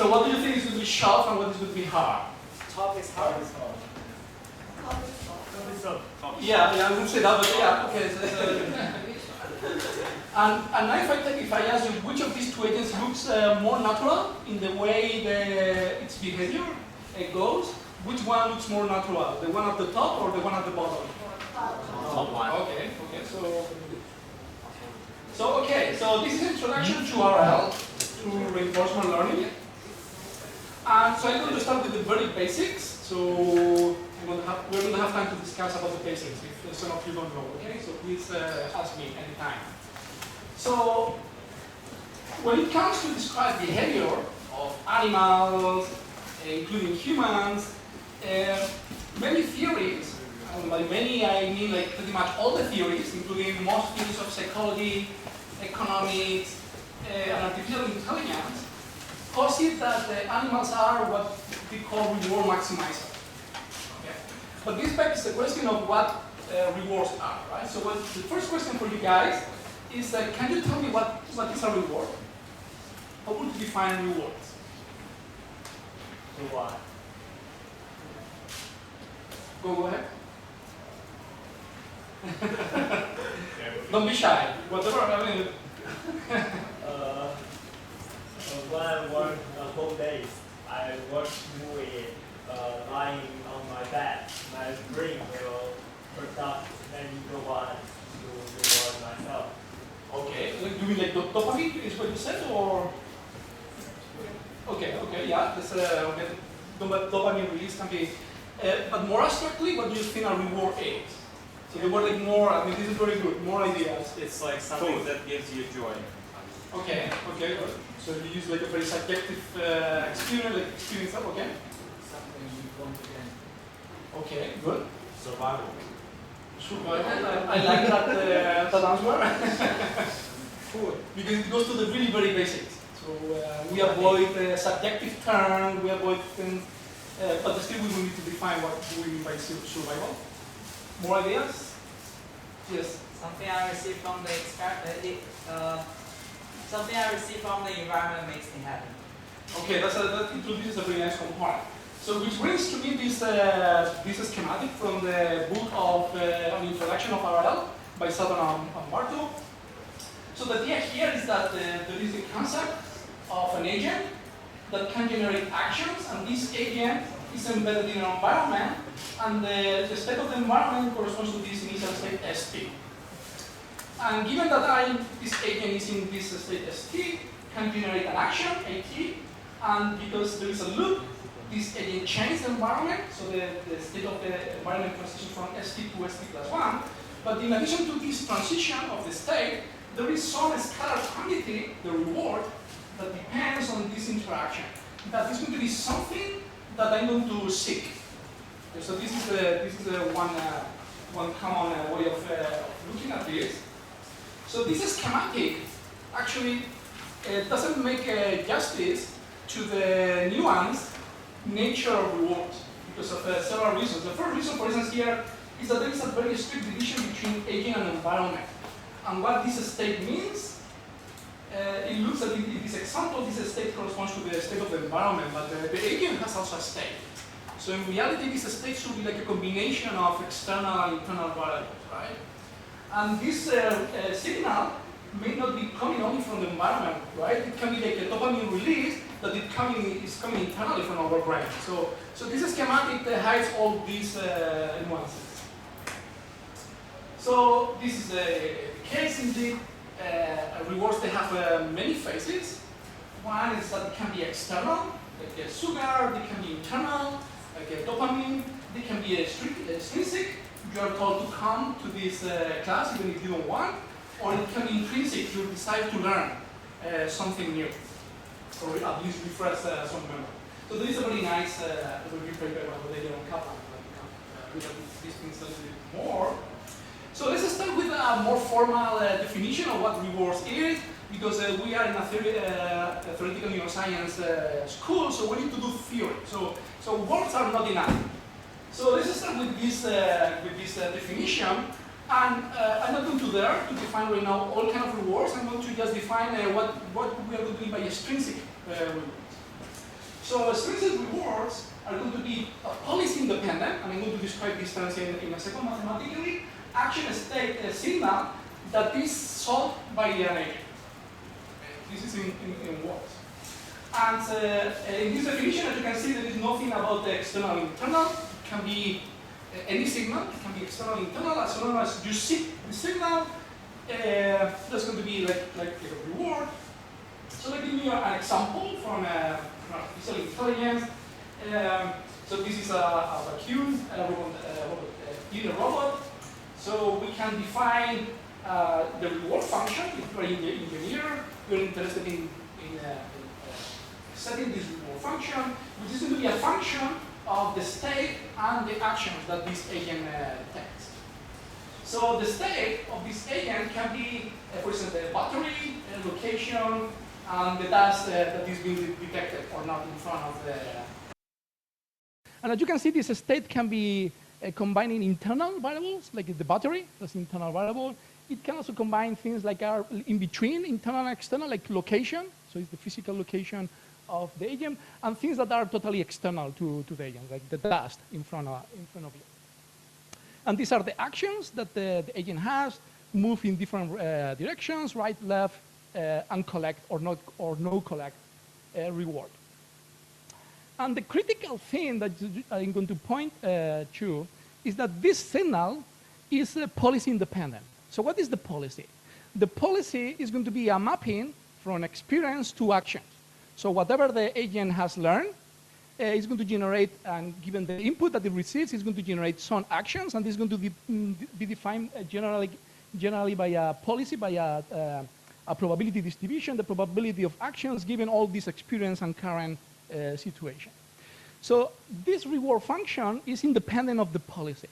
So what do you think is going to be soft and what is going to be hard? Top is hard. Yeah, I would say that, but yeah, okay. And now if I ask you which of these two agents looks more natural in the way its behavior goes, which one looks more natural? The one at the top or the one at the bottom? Top one. Okay, so this is introduction to RL, to reinforcement learning. And so I'm going to start with the very basics. So we're going to have time to discuss about the basics if some of you don't know, okay? So please ask me anytime. So when it comes to describe behavior of animals, including humans, many theories, and by many I mean like pretty much all the theories, including most theories of psychology, economics, and artificial intelligence, posit that the animals are what we call reward maximizers. Okay? But this begs the question of what rewards are, right? So the first question for you guys is, can you tell me what is a reward? How would you define rewards? Reward. Go ahead. Don't be shy. Whatever. I mean. When I work whole days, I watch movie lying on my bed. My brain will produce many robots to reward myself. Okay. Like, do we like dopamine? Is what you said, or? Okay. Yeah. This dopamine release can be. But more abstractly, what do you think a reward is? So the word like more. I mean, this is very good. More ideas. It's like something that gives you joy. Okay. Good. So you use like a very subjective experience. Okay. Something you want again. Okay. Good. Survival. I like that answer. Food. Because it goes to the really very basics. So we avoid subjective terms, we avoid things, but still we will need to define what we mean by survival. More ideas? Yes. Something I receive from the something I receive from the environment makes me happy. Okay, that introduces a very nice component. So which brings to me this schematic from the book of an introduction of RL by Sutton and Bartow. So the idea here is that there is a concept of an agent that can generate actions, and this agent is embedded in an environment, and the state of the environment corresponds to this initial state ST. And given that this agent is in this state ST, can generate an action, AT, and because there is a loop, this agent changes the environment, so the state of the environment transitions from ST to ST plus 1. But in addition to this transition of the state, there is some scalar quantity, the reward, that depends on this interaction. That is going to be something that I'm going to seek. Okay, so this is one common way of looking at this. So this schematic actually doesn't make justice to the nuanced nature of rewards because of several reasons. The first reason, for instance, here is that there is a very strict division between agent and environment. And what this state means, it looks at in this example, this state corresponds to the state of the environment, but the agent has also a state. So in reality, this state should be like a combination of external and internal variables, right? And this signal may not be coming only from the environment, right? It can be like a dopamine release that is coming internally from our brain. So this schematic hides all these nuances. So this is the case indeed. Rewards, they have many phases. One is that it can be external, like a sugar. They can be internal, like a dopamine. They can be extrinsic. You are told to come to this class even if you don't want. Or it can be intrinsic. You decide to learn something new, or at least refresh some memory. So there is a very nice review paper about the on Kaplan. Look at these things a little bit more. So let's start with a more formal definition of what rewards is, because we are in a theoretical neuroscience school, so we need to do theory. So words are not enough. So let's start with this definition, and I'm not going to define right now all kind of rewards. I'm going to just define what we are going to mean by extrinsic rewards. So extrinsic rewards are going to be policy independent, and I'm going to describe this terms in a second mathematically. Action state a signal that is solved by an agent. This is in words. And in this definition, as you can see, there is nothing about the external and internal. It can be any signal, it can be external and internal. As long as you seek the signal, that's going to be like a reward. So let me give you an example from artificial intelligence. So this is a vacuum in a robot. So we can define the reward function. If you're an engineer, you're interested in setting this reward function, which is going to be a function of the state and the actions that this agent takes. So the state of this agent can be, for example, the battery, the location, and the dust that is being detected or not in front of the... And as you can see, this state can be combining internal variables, like the battery, that's an internal variable. It can also combine things like are in between internal and external, like location, so it's the physical location of the agent, and things that are totally external to the agent, like the dust in front of you. And these are the actions that the agent has, move in different directions, right, left, and collect or no collect reward. And the critical thing that I'm going to point to is that this signal is policy independent. So what is the policy? The policy is going to be a mapping from experience to actions. So whatever the agent has learned is going to generate, and given the input that it receives, it's going to generate some actions, and this is going to be defined generally by a policy, by a probability distribution, the probability of actions given all this experience and current situation. So this reward function is independent of the policy.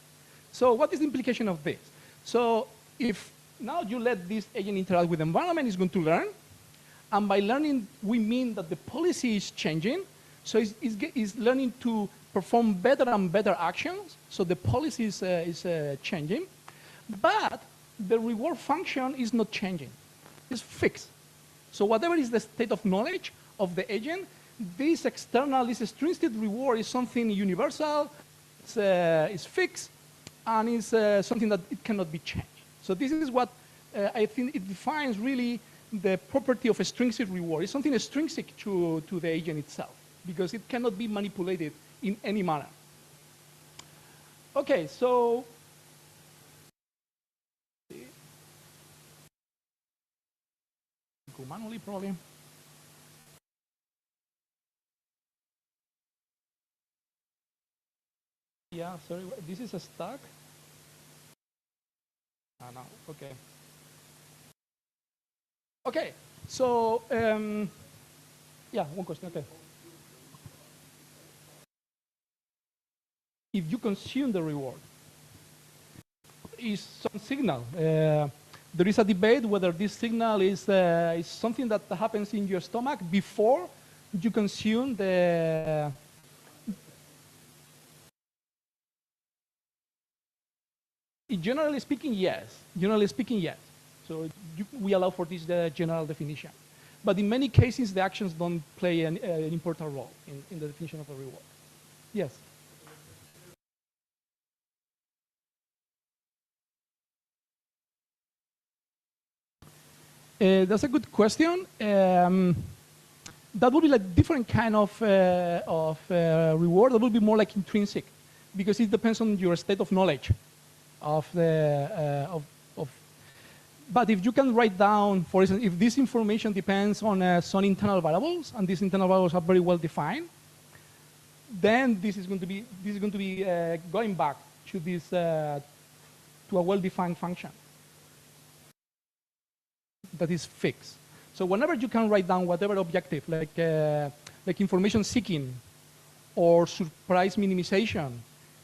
So what is the implication of this? So if now you let this agent interact with the environment, it's going to learn. And by learning, we mean that the policy is changing. So it's learning to perform better and better actions. So the policy is changing. But the reward function is not changing. It's fixed. So whatever is the state of knowledge of the agent, this external, this extrinsic reward is something universal, it's fixed, and it's something that it cannot be changed. So this is what I think it defines really the property of extrinsic reward. It's something extrinsic to the agent itself, because it cannot be manipulated in any manner. Okay, so go manually probably. Yeah, sorry, this is a stack. Ah, no, okay. Okay, so, yeah, one question, okay. If you consume the reward, is some signal. There is a debate whether this signal is something that happens in your stomach before you consume the... Generally speaking, yes. Generally speaking, yes. So we allow for this general definition. But in many cases, the actions don't play an important role in the definition of a reward. Yes? That's a good question. That would be like different kind of reward. That would be more like intrinsic, because it depends on your state of knowledge of the But if you can write down, for instance, if this information depends on some internal variables, and these internal variables are very well defined, then this is going to be going back to this to a well-defined function that is fixed. So whenever you can write down whatever objective, like information seeking or surprise minimization,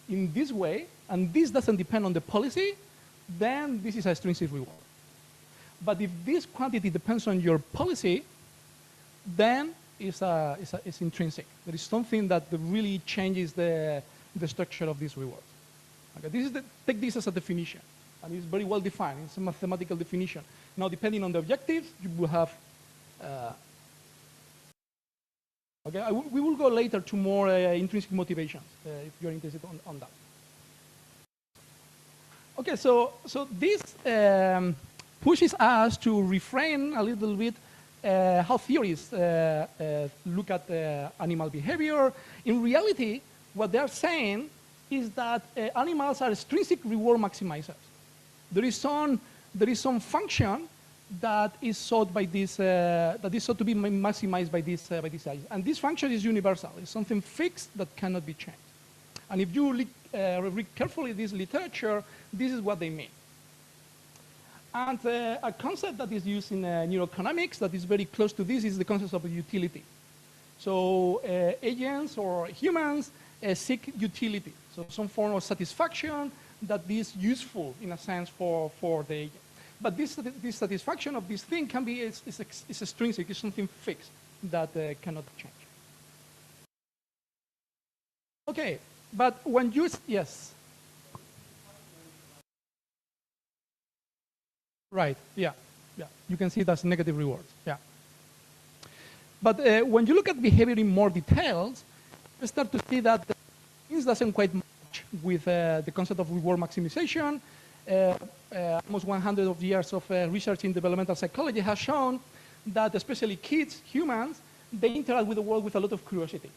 in this way, and this doesn't depend on the policy, then this is a extrinsic reward. But if this quantity depends on your policy, then it's intrinsic. There is something that really changes the structure of this reward. Okay, take this as a definition, and it's very well defined. It's a mathematical definition. Now, depending on the objectives, you will have. Okay, we will go later to more intrinsic motivations if you're interested on that. Okay, so this pushes us to reframe a little bit how theories look at animal behavior. In reality, what they are saying is that animals are extrinsic reward maximizers. There is some function that is sought by this that is sought to be maximized by this agent, and this function is universal. It's something fixed that cannot be changed. And if you read carefully this literature, this is what they mean. And a concept that is used in neuroeconomics that is very close to this is the concept of utility. So agents or humans seek utility, so some form of satisfaction that is useful in a sense for the agent. But this satisfaction of this thing can be is extrinsic, it's something fixed that cannot change. Okay, but when you, yes. Right, yeah. You can see that's negative rewards, yeah. But when you look at behavior in more details, you start to see that things doesn't quite match with the concept of reward maximization. Almost 100 of years of research in developmental psychology has shown that especially kids, humans, they interact with the world with a lot of curiosity.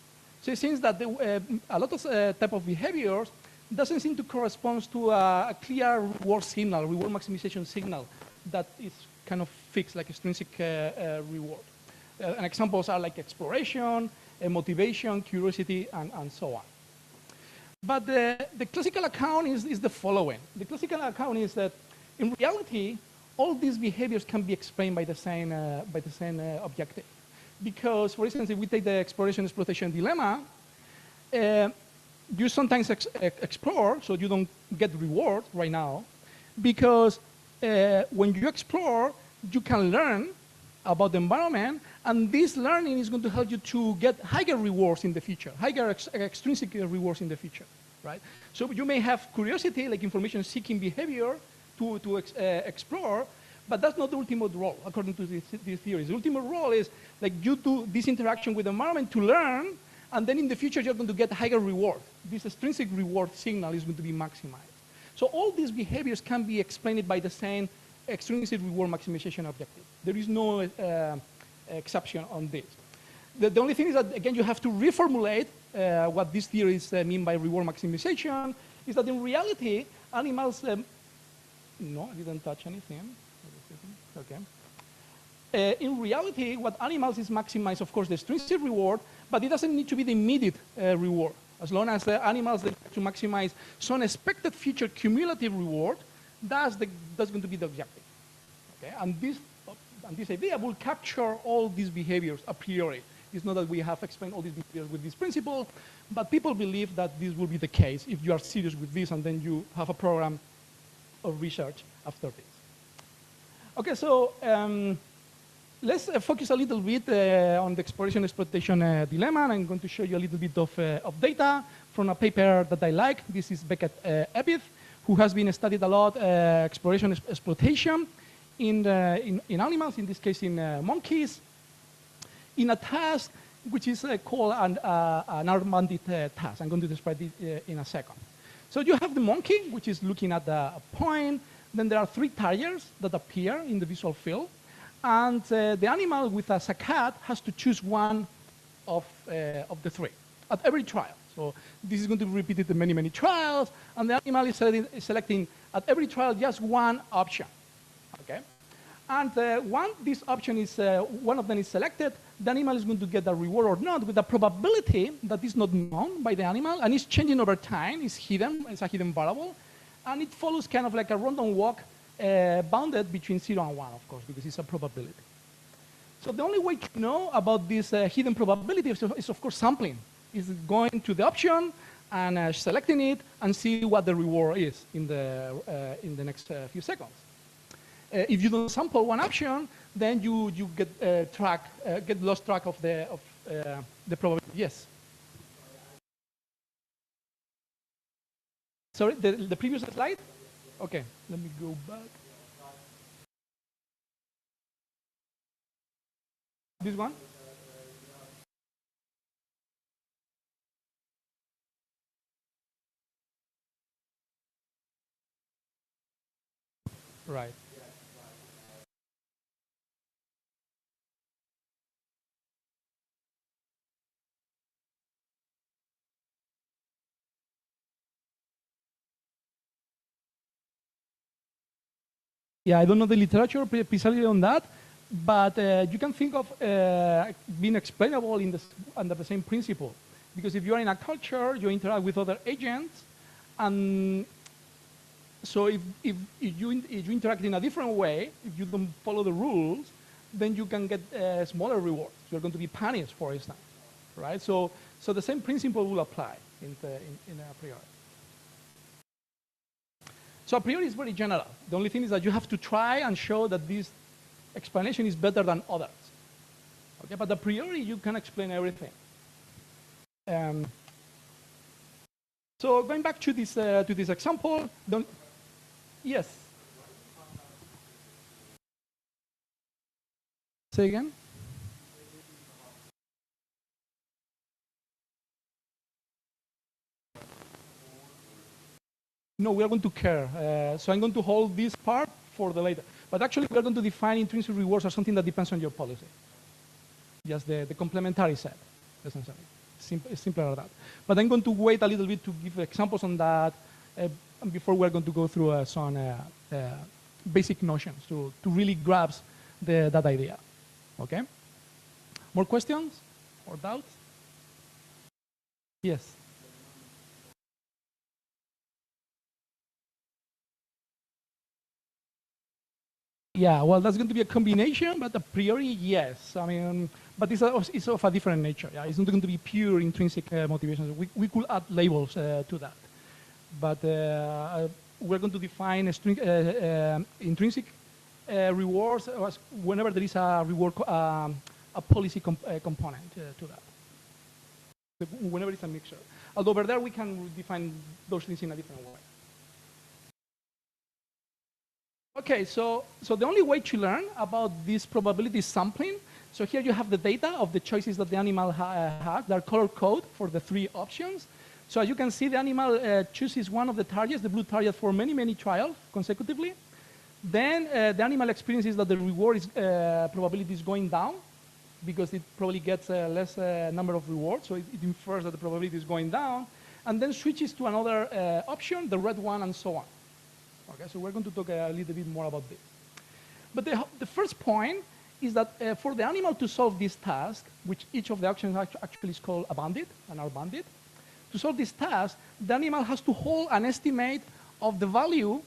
So it seems that a lot of type of behaviors doesn't seem to correspond to a clear reward signal, reward maximization signal that is kind of fixed, like extrinsic reward. And examples are like exploration, motivation, curiosity, and so on. But the classical account is the following. The classical account is that in reality, all these behaviors can be explained by the same objective. Because, for instance, if we take the exploration-exploitation dilemma, you sometimes explore, so you don't get reward right now, because when you explore, you can learn about the environment, and this learning is going to help you to get higher rewards in the future, higher extrinsic rewards in the future, right? So you may have curiosity, like information-seeking behavior to explore, but that's not the ultimate role, according to these theories. The ultimate role is like you do this interaction with the environment to learn, and then in the future you're going to get higher reward. This extrinsic reward signal is going to be maximized. So all these behaviors can be explained by the same extrinsic reward maximization objective. There is no exception on this. The only thing is that, again, you have to reformulate what these theories mean by reward maximization, is that in reality, animals, no, I didn't touch anything. Okay. In reality, what animals is maximize, of course, the extrinsic reward, but it doesn't need to be the immediate reward. As long as the animals they to maximize some expected future cumulative reward, that's going to be the objective. Okay? And this idea will capture all these behaviors a priori. It's not that we have explained all these behaviors with this principle, but people believe that this will be the case if you are serious with this and then you have a program of research after this. Okay, so let's focus a little bit on the exploration-exploitation dilemma, and I'm going to show you a little bit of data from a paper that I like. This is Beckett-Epith, who has been studied a lot exploration-exploitation in animals, in this case in monkeys, in a task which is called an arm-banded task. I'm going to describe it in a second. So you have the monkey, which is looking at a point. Then there are 3 targets that appear in the visual field. And the animal with a saccade has to choose one of the 3 at every trial. So this is going to be repeated in many, many trials. And the animal is selecting at every trial just one option. Okay? And once this option is, one of them is selected, the animal is going to get a reward or not with a probability that is not known by the animal, and it's changing over time, it's hidden, it's a hidden variable, and it follows kind of like a random walk bounded between 0 and 1, of course, because it's a probability. So the only way to know about this hidden probability is, of course, sampling. Is going to the option and selecting it and see what the reward is in the next few seconds. If you don't sample one option, then you get lost track of the probability. Yes. Sorry, the previous slide? Okay, let me go back. This one? Right. Yeah, I don't know the literature precisely on that, but you can think of being explainable under the same principle. Because if you are in a culture, you interact with other agents, and so if you interact in a different way, if you don't follow the rules, then you can get smaller rewards. You're going to be punished, for instance, right? So the same principle will apply in a priori. So a priori is very general. The only thing is that you have to try and show that this explanation is better than others. Okay, but a priori you can explain everything. So going back to this example, yes. Say again. No, we are going to care. So I'm going to hold this part for the later. But actually, we are going to define intrinsic rewards as something that depends on your policy. Just the complementary set, essentially. It's simpler than that. But I'm going to wait a little bit to give examples on that before we're going to go through some basic notions to really grasp that idea. Okay? More questions or doubts? Yes. Yeah, well, that's going to be a combination, but a priori, yes. I mean, but it's of a different nature. Yeah, it's not going to be pure intrinsic motivation. We could add labels to that, but we're going to define intrinsic rewards whenever there is a reward, a policy component to that. Whenever it's a mixture. Although over there we can define those things in a different way. Okay, so the only way to learn about this probability sampling, so here you have the data of the choices that the animal has, they're color code for the 3 options. So as you can see, the animal chooses one of the targets, the blue target, for many, many trials consecutively. Then the animal experiences that the reward probability is going down because it probably gets less number of rewards, so it infers that the probability is going down, and then switches to another option, the red one, and so on. Okay, so we're going to talk a little bit more about this. But the first point is that for the animal to solve this task, which each of the options actually is called a bandit, an R bandit, to solve this task, the animal has to hold an estimate of the value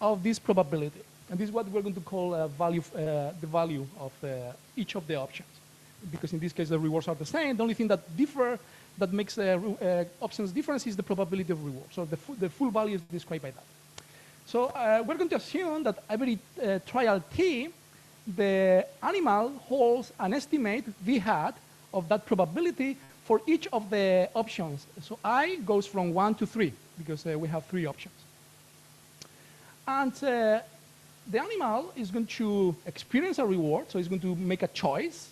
of this probability. And this is what we're going to call the value of each of the options. Because in this case, the rewards are the same. The only thing that makes options different is the probability of reward. So the full value is described by that. So we're going to assume that every trial T, the animal holds an estimate V hat of that probability for each of the options. So I goes from 1 to 3 because we have 3 options. And the animal is going to experience a reward, so it's going to make a choice,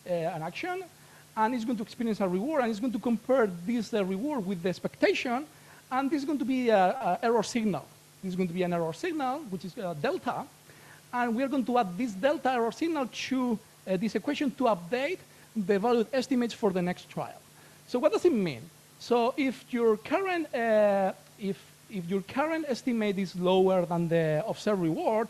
an action, and it's going to experience a reward, and it's going to compare this reward with the expectation, and this is going to be an error signal. This is going to be an error signal, which is delta, and we're going to add this delta error signal to this equation to update the valued estimates for the next trial. So what does it mean? So if your current estimate is lower than the observed reward,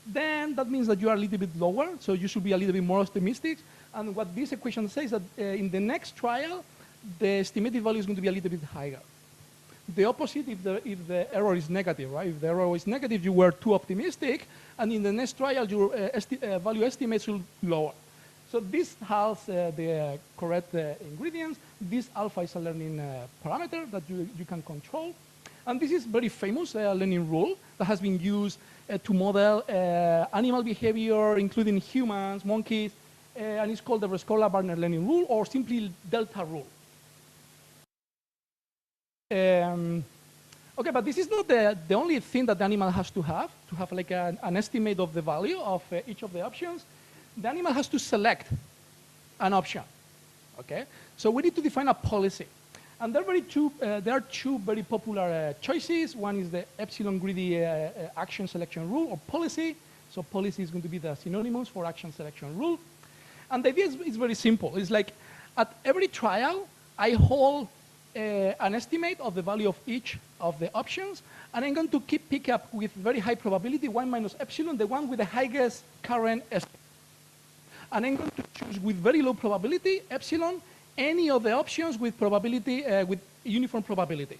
then that means that you are a little bit lower, so you should be a little bit more optimistic. And what this equation says is that in the next trial, the estimated value is going to be a little bit higher. The opposite if the error is negative, right? If the error is negative, you were too optimistic, and in the next trial, your value estimates will lower. So this has the correct ingredients. This alpha is a learning parameter that you can control. And this is very famous learning rule that has been used to model animal behavior, including humans, monkeys, and it's called the Rescorla-Barner learning rule, or simply delta rule. Okay, but this is not the only thing that the animal has to have like an estimate of the value of each of the options. The animal has to select an option, okay? So we need to define a policy. And there are two very popular choices. One is the epsilon greedy action selection rule or policy. So policy is going to be the synonymous for action selection rule. And the idea is very simple. It's like at every trial, I hold an estimate of the value of each of the options, and I'm going to pick up with very high probability 1 minus epsilon, the one with the highest current estimate. And I'm going to choose with very low probability, epsilon, any of the options with probability, with uniform probability.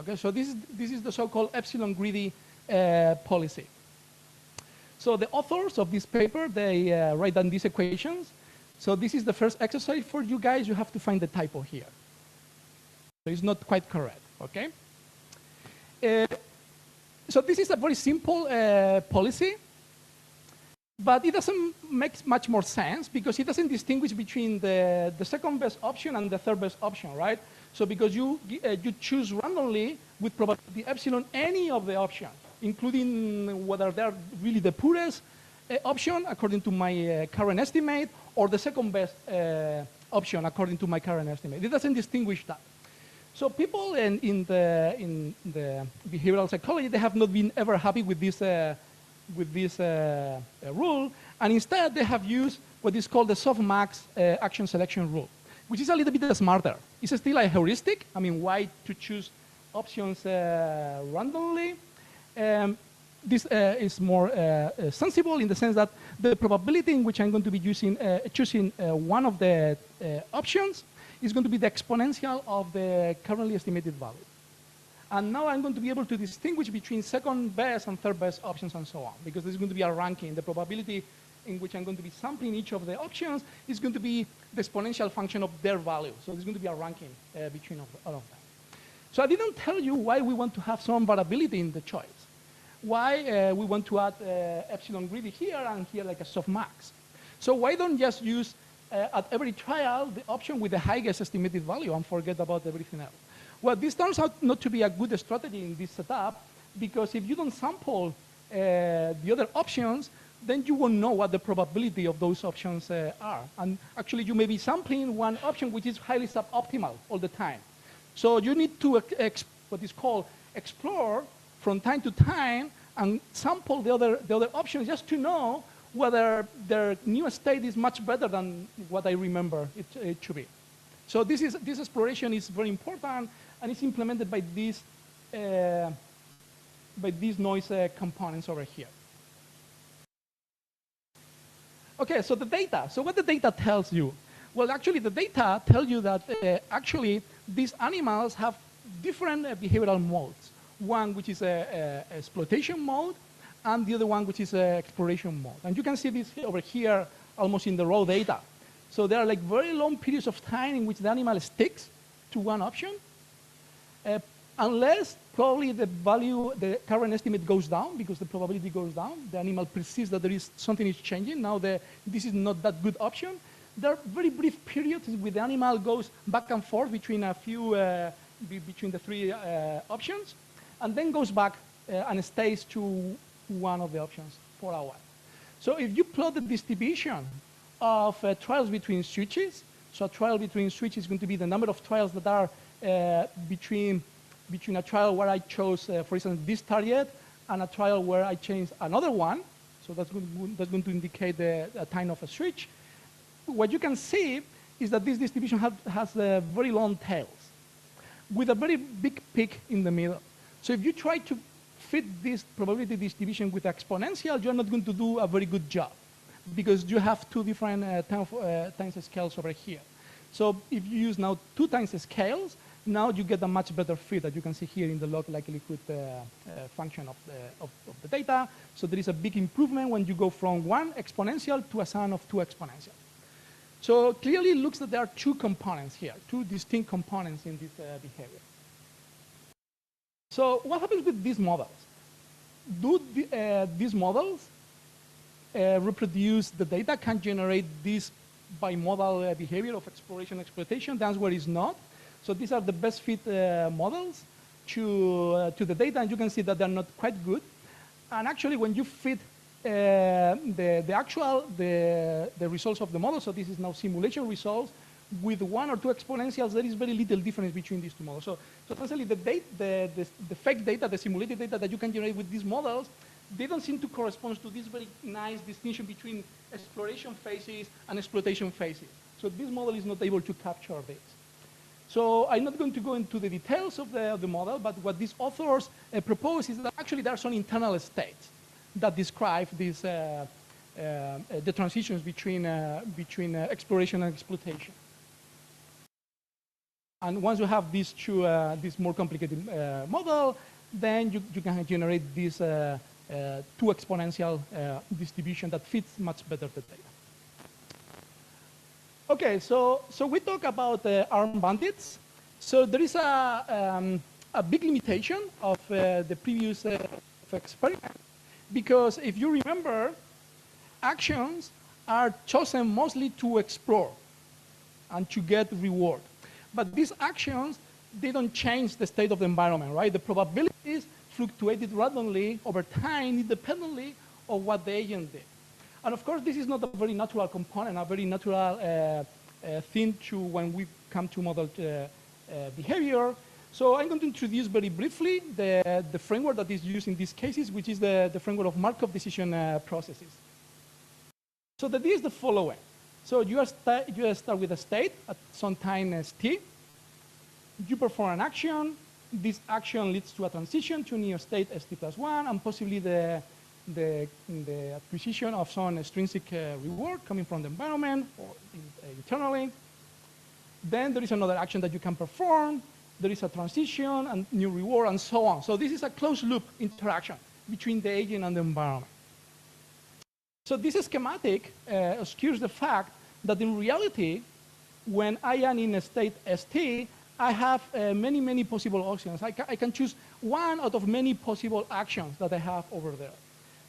Okay, so this is the so-called epsilon greedy policy. So the authors of this paper, they write down these equations. So this is the first exercise for you guys. You have to find the typo here. So it's not quite correct, okay? So this is a very simple policy, but it doesn't make much more sense because it doesn't distinguish between the second best option and the third best option, right? So because you choose randomly with probability epsilon any of the options, including whether they're really the poorest option according to my current estimate or the second best option according to my current estimate. It doesn't distinguish that. So people in the behavioral psychology, they have not been ever happy with this rule, and instead they have used what is called the softmax action selection rule, which is a little bit smarter. It's still a heuristic. I mean, why to choose options randomly? This is more sensible in the sense that the probability in which I'm going to be choosing one of the options is going to be the exponential of the currently estimated value. And now I'm going to be able to distinguish between second best and third best options and so on, because there's going to be a ranking. The probability in which I'm going to be sampling each of the options is going to be the exponential function of their value. So there's going to be a ranking between all of them. So I didn't tell you why we want to have some variability in the choice. Why we want to add epsilon greedy here and here like a softmax. So why don't just use at every trial the option with the highest estimated value and forget about everything else? Well, this turns out not to be a good strategy in this setup, because if you don't sample the other options, then you won't know what the probability of those options are. And actually, you may be sampling one option which is highly suboptimal all the time. So you need to what is called explore from time to time and sample the other options just to know whether their new state is much better than what I remember it should be. So this exploration is very important, and it's implemented by these noise components over here. Okay, so the data. So what the data tells you? Well, actually, the data tell you that actually these animals have different behavioral modes. One which is a exploitation mode, and the other one which is a exploration mode. And you can see this over here almost in the raw data. So there are like very long periods of time in which the animal sticks to one option, unless probably the current estimate goes down because the probability goes down. The animal perceives that something is changing. Now this is not that good option. There are very brief periods where the animal goes back and forth between a few, between the three options, and then goes back and stays to one of the options for a while. So if you plot the distribution of trials between switches, so a trial between switches is going to be the number of trials that are between a trial where I chose, for instance, this target, and a trial where I changed another one. So that's going to indicate the time of a switch. What you can see is that this distribution has very long tails with a very big peak in the middle. So if you try to fit this probability distribution with exponential, you're not going to do a very good job because you have two different times scales over here. So if you use now 2 times scales, now you get a much better fit, as you can see here in the log likelihood function of the data. So there is a big improvement when you go from 1 exponential to a sum of 2 exponential. So clearly it looks that there are 2 components here, 2 distinct components in this behavior. So what happens with these models? Do these models reproduce the data, can generate this bimodal behavior of exploration exploitation? The answer is not. So these are the best fit models to the data, and you can see that they're not quite good. And actually, when you fit the results of the model, so this is now simulation results, with one or two exponentials, there is very little difference between these two models. So essentially, the fake data, the simulated data that you can generate with these models, they don't seem to correspond to this very nice distinction between exploration phases and exploitation phases. So this model is not able to capture this. So I'm not going to go into the details of the model, but what these authors propose is that actually there are some internal states that describe this, the transitions between exploration and exploitation. And once you have these two, this more complicated model, then you can generate this two exponential distribution that fits much better the data. Okay, so we talk about armed bandits. So there is a big limitation of the previous experiment, because if you remember, actions are chosen mostly to explore and to get reward. But these actions, they don't change the state of the environment, right? The probabilities fluctuated randomly over time independently of what the agent did. And of course, this is not a very natural component, a very natural thing to when we come to model behavior. So I'm going to introduce very briefly the framework that is used in these cases, which is the framework of Markov decision processes. So the idea is the following. So you start with a state at some time t. You perform an action. This action leads to a transition to a new state st plus 1, and possibly the acquisition of some extrinsic reward coming from the environment or internally. Then there is another action that you can perform. There is a transition and new reward and so on. So this is a closed loop interaction between the agent and the environment. So this schematic obscures the fact that in reality, when I am in a state st, I have many, many possible options. I can choose one out of many possible actions that I have over there.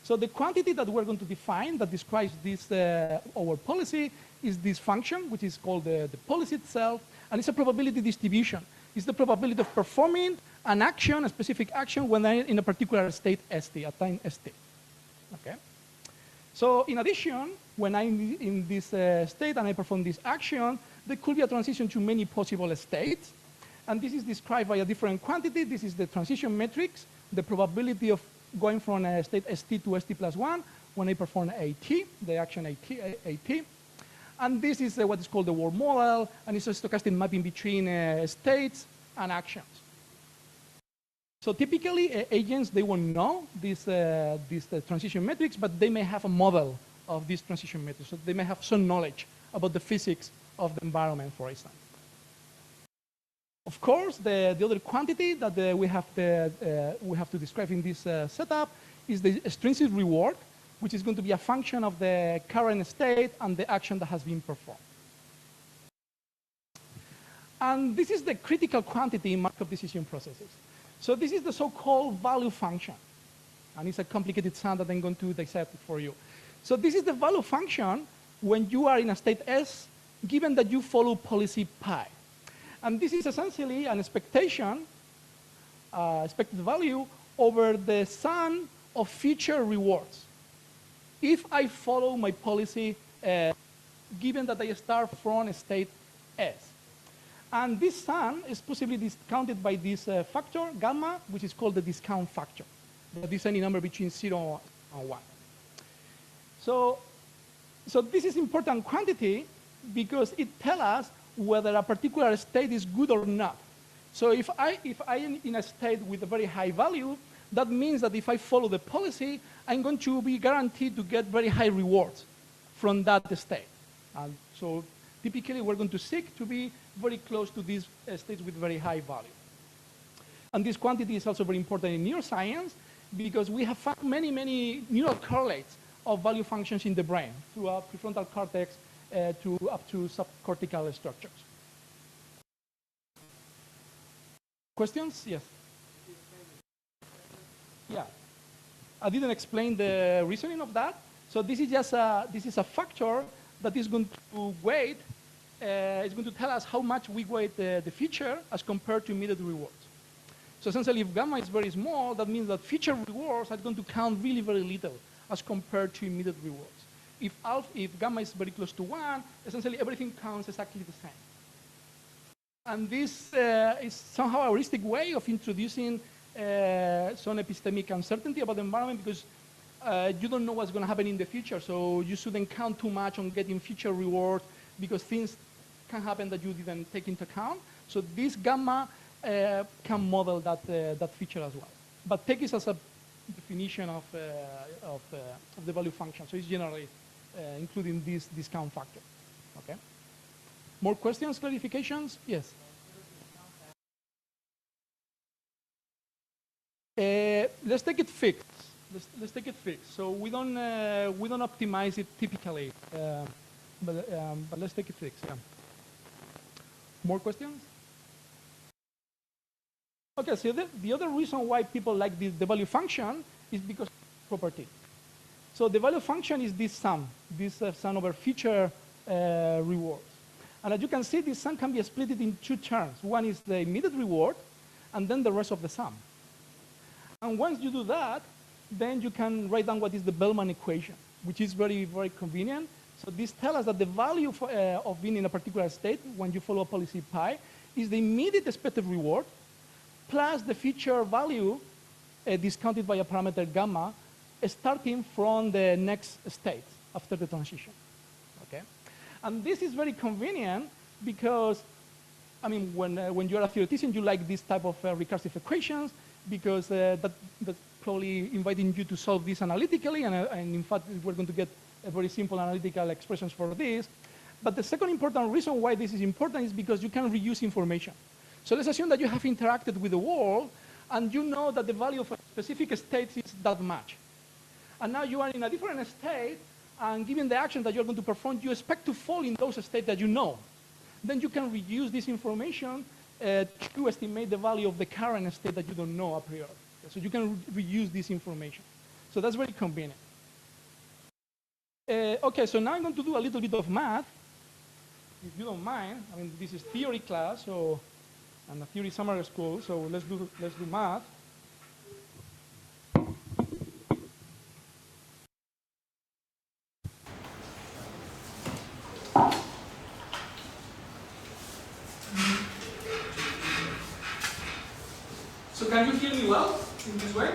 So the quantity that we're going to define that describes this, our policy, is this function, which is called the policy itself, and it's a probability distribution. It's the probability of performing an action, a specific action, when I'm in a particular state st, at time st. Okay? So in addition, when I'm in this state and I perform this action, there could be a transition to many possible states. And this is described by a different quantity. This is the transition matrix, the probability of going from a state st to st plus 1 when I perform AT, the action AT. And this is what is called the world model, and it's a stochastic mapping between states and actions. So typically, agents, they won't know this transition matrix, but they may have a model of this transition matrix. So they may have some knowledge about the physics of the environment, for instance. Of course, the other quantity that we have to describe in this setup is the extrinsic reward, which is going to be a function of the current state and the action that has been performed. And this is the critical quantity in Markov decision processes. So this is the so-called value function. And it's a complicated sound that I'm going to dissect for you. So this is the value function when you are in a state S, given that you follow policy pi. And this is essentially an expectation, expected value, over the sum of future rewards. If I follow my policy, given that I start from a state S. And this sum is possibly discounted by this factor, gamma, which is called the discount factor. That is any number between 0 and 1. So this is important quantity because it tells us whether a particular state is good or not. So if I am in a state with a very high value, that means that if I follow the policy, I'm going to be guaranteed to get very high rewards from that state. And so typically, we're going to seek to be very close to these states with very high value. And this quantity is also very important in neuroscience because we have found many, many neural correlates of value functions in the brain throughout prefrontal cortex up to subcortical structures. Questions? Yes. Yeah. I didn't explain the reasoning of that. So this is just a factor that is going to weight. It's going to tell us how much we weight the feature as compared to immediate rewards. So essentially, if gamma is very small, that means that future rewards are going to count really very little as compared to immediate rewards. If gamma is very close to 1, essentially everything counts exactly the same. And this is somehow a heuristic way of introducing some epistemic uncertainty about the environment because you don't know what's going to happen in the future. So you shouldn't count too much on getting future rewards because things can happen that you didn't take into account. So this gamma can model that feature as well. But take it as a definition of the value function. So it's generally including this discount factor. Okay. More questions, clarifications? Yes. Let's take it fixed. Let's take it fixed. So we don't optimize it typically, but let's take it fixed. Yeah. More questions? Okay. So the other reason why people like the value function is because of property. So the value function is this sum over feature rewards. And as you can see, this sum can be split in two terms. One is the immediate reward, and then the rest of the sum. And once you do that, then you can write down what is the Bellman equation, which is very, very convenient. So this tells us that the value of being in a particular state, when you follow policy pi, is the immediate expected reward plus the feature value discounted by a parameter gamma, starting from the next state after the transition. Okay? And this is very convenient because, I mean, when you're a theoretician, you like this type of recursive equations because that's probably inviting you to solve this analytically, and in fact, we're going to get a very simple analytical expressions for this. But the second important reason why this is important is because you can reuse information. So let's assume that you have interacted with the world, and you know that the value of a specific state is that much. And now you are in a different state, and given the action that you're going to perform, you expect to fall in those states that you know. Then you can reuse this information to estimate the value of the current state that you don't know a priori. So you can reuse this information. So that's very convenient. Okay, so now I'm going to do a little bit of math, if you don't mind. I mean, this is theory class, so and a theory summer school, so let's do math. So can you hear me well in this way?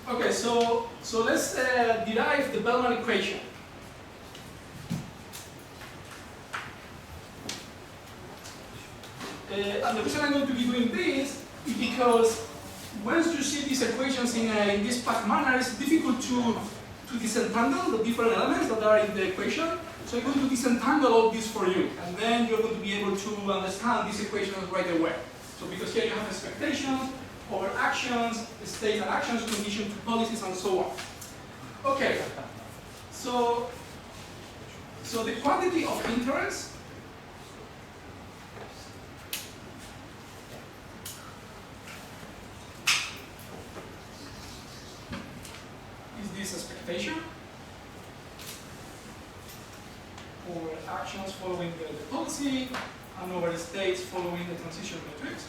Okay, so let's derive the Bellman equation. And the reason I'm going to be doing this is because once you see these equations in this path manner, it's difficult to disentangle the different elements that are in the equation. So I'm going to disentangle all this for you, and then you're going to be able to understand these equations right away. So because here you have expectations over actions, states and actions, condition to policies, and so on. Okay, so the quantity of interest is this expectation over actions following the policy and over states following the transition matrix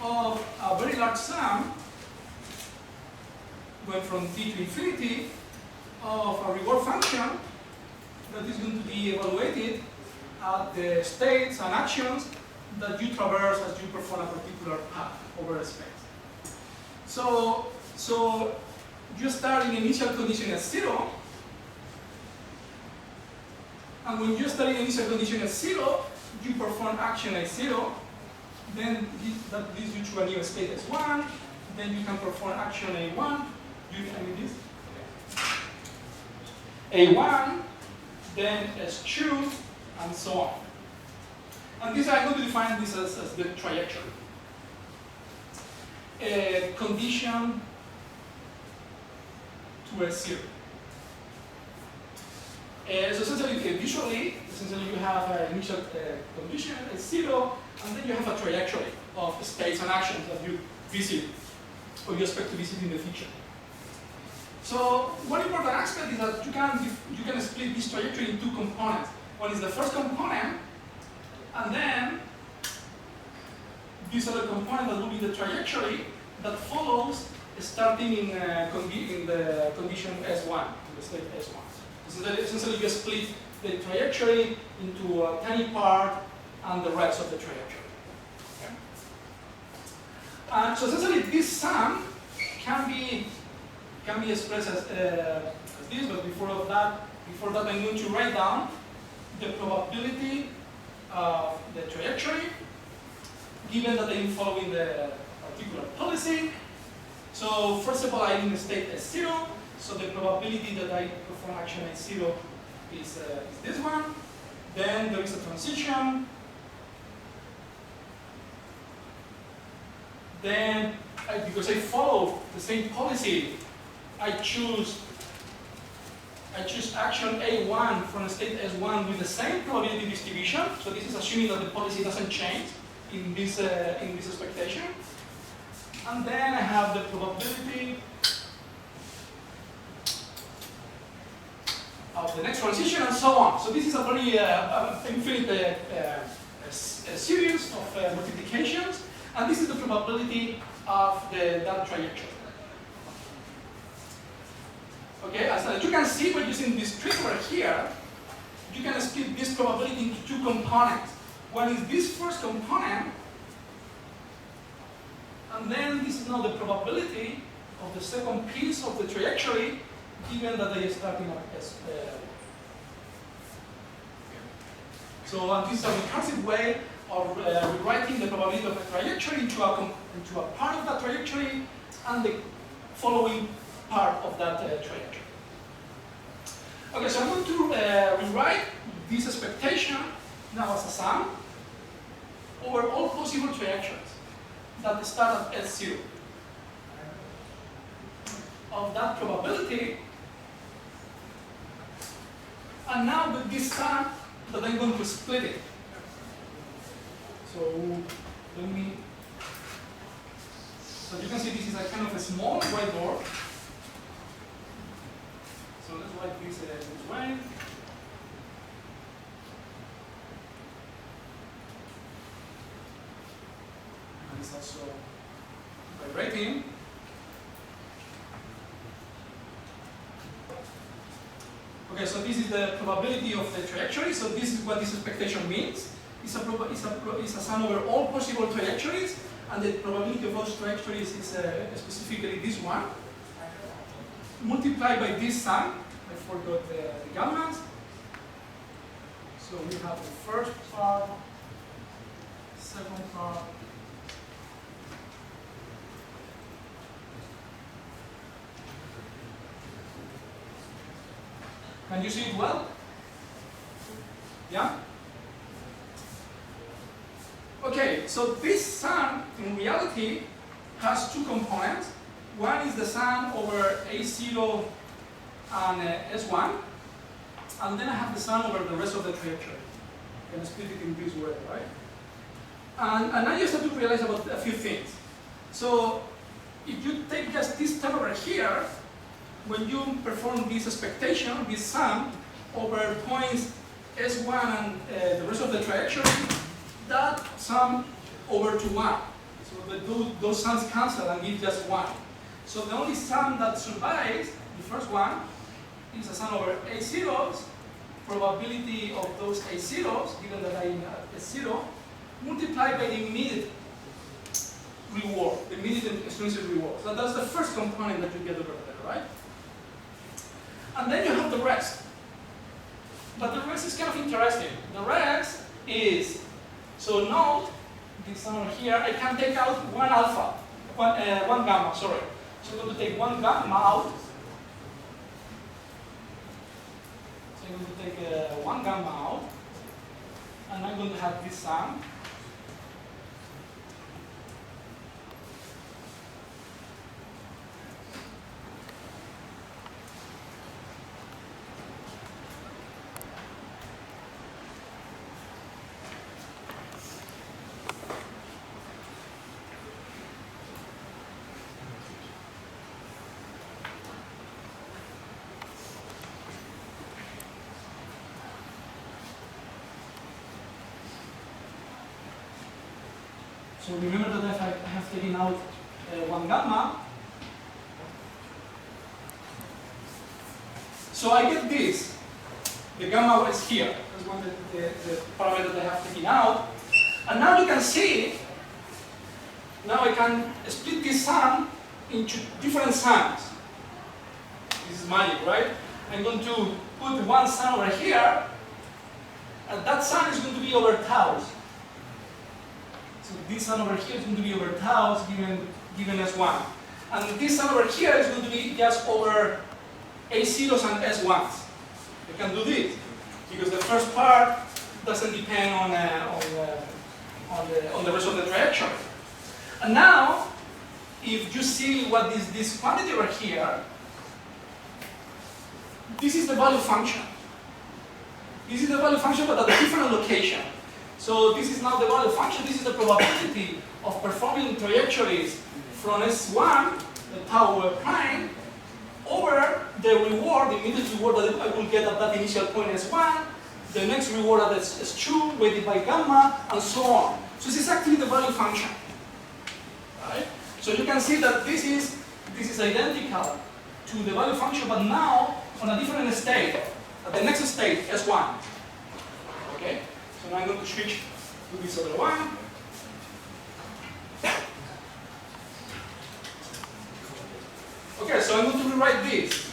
of a very large sum going from t to infinity of a reward function that is going to be evaluated at the states and actions that you traverse as you perform a particular path over a space. So you start in initial condition at 0, and when you start in initial condition at 0, you perform action at 0, then that leads you to a new state as 1, then you can perform action A1, you can this, A1, then S2, and so on. And this, I'm going to define this as the trajectory. Condition to S0. So essentially, visually, you have an initial condition at 0, and then you have a trajectory of states and actions that you visit or you expect to visit in the future. So one important aspect is that you can split this trajectory in two components. One is the first component, and then this other component that will be the trajectory that follows starting in the condition S1, in the state S1. Essentially, you split the trajectory into a tiny part and the rest of the trajectory. Okay? And so essentially this sum can be expressed as this, but before that I'm going to write down the probability of the trajectory given that I'm following the particular policy. So first of all, I'm in state S0, so the probability that I perform action S0 is this one. Then there is a transition. Then, because I follow the same policy, I choose action A1 from state S1 with the same probability distribution. So this is assuming that the policy doesn't change in this expectation. And then I have the probability of the next transition and so on. So this is a very infinite series of multiplications, and this is the probability of that trajectory. Okay, as you can see by using this trigger here, you can split this probability into two components. One is this first component, and then this is now the probability of the second piece of the trajectory, given that they are starting up as. So this is a recursive way of rewriting the probability of the trajectory into a part of that trajectory and the following part of that trajectory. Okay, so I'm going to rewrite this expectation now as a sum over all possible trajectories that start at S0 of that probability, and now with this sum that I'm going to split it. So let me. So you can see this is a kind of a small whiteboard. So let's write this way. And it's also by rating. Okay, so this is the probability of the trajectory. So this is what this expectation means. It's a sum over all possible trajectories, and the probability of those trajectories is specifically this one, multiplied by this sum. I forgot the gammas. So we have the first part, second part, can you see it well? Yeah? Okay, so this sum in reality has two components. One is the sum over A0 and S1, and then I have the sum over the rest of the trajectory. I'm going to split it in this way, right? And I just have to realize about a few things. So if you take just this term over here, when you perform this expectation, this sum over points S1 and the rest of the trajectory, that sum over to 1. So that those sums cancel and give just 1. So the only sum that survives, the first one, is a sum over A0s, probability of those A0s, given that I'm at S0, multiplied by the immediate reward, the immediate extrinsic reward. So that's the first component that you get over there, right? And then you have the rest. But the rest is kind of interesting. The rest is, so note, this sum here, I can take out one alpha, one gamma, sorry. So I'm going to take one gamma out. So I'm going to take one gamma out, and I'm going to have this sum. So remember that I have taken out one gamma. So I get this. The gamma is here. That's one the parameter that I have taken out. And now you can see, now I can split this sum into different sums. This is magic, right? I'm going to put one sum over here, and that sum is going to be over tau. So this sum over here is going to be over tau given as 1. And this sum over here is going to be just over A0s and S1s. You can do this, because the first part doesn't depend on the rest of the trajectory. And now, if you see what is this quantity over here, this is the value function. This is the value function, but at a different location. So this is not the value function, this is the probability of performing trajectories from S1, the tau prime, over the reward, the immediate reward that I will get at that initial point S1, the next reward at S2, weighted by gamma, and so on. So it's exactly the value function. Right? So you can see that this is identical to the value function, but now on a different state. At the next state, S1. Okay? So now I'm going to switch to this other one. Okay, so I'm going to rewrite this.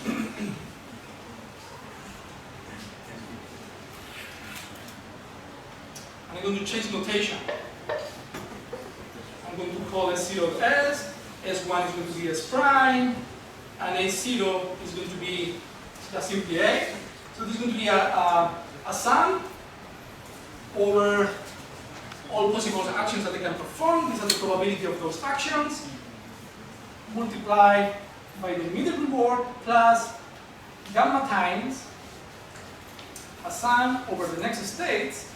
I'm going to change notation. I'm going to call S0 S, S1 is going to be S prime, and A0 is going to be just simply A. So this is going to be a sum over all possible actions that they can perform. These are the probability of those actions, multiplied by the immediate reward plus gamma times a sum over the next states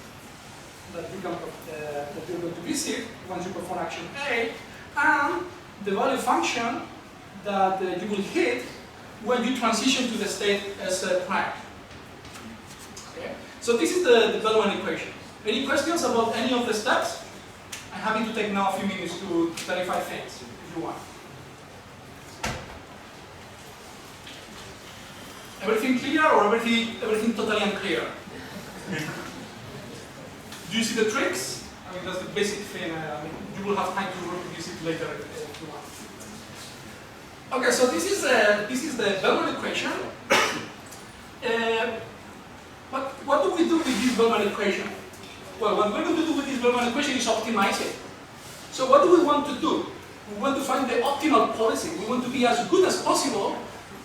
that you can that you're going to visit once you perform action A, and the value function that you will hit when you transition to the state S prime. Okay? So this is the development equation. Any questions about any of the steps? I'm happy to take now a few minutes to clarify things if you want. Everything clear or everything totally unclear? Do you see the tricks? I mean, that's the basic thing. You will have time to reproduce it later if you want. Okay, so this is the Bellman equation. But what do we do with this Bellman equation? Well, what we're going to do with this Bellman equation is optimize it. So what do we want to do? We want to find the optimal policy. We want to be as good as possible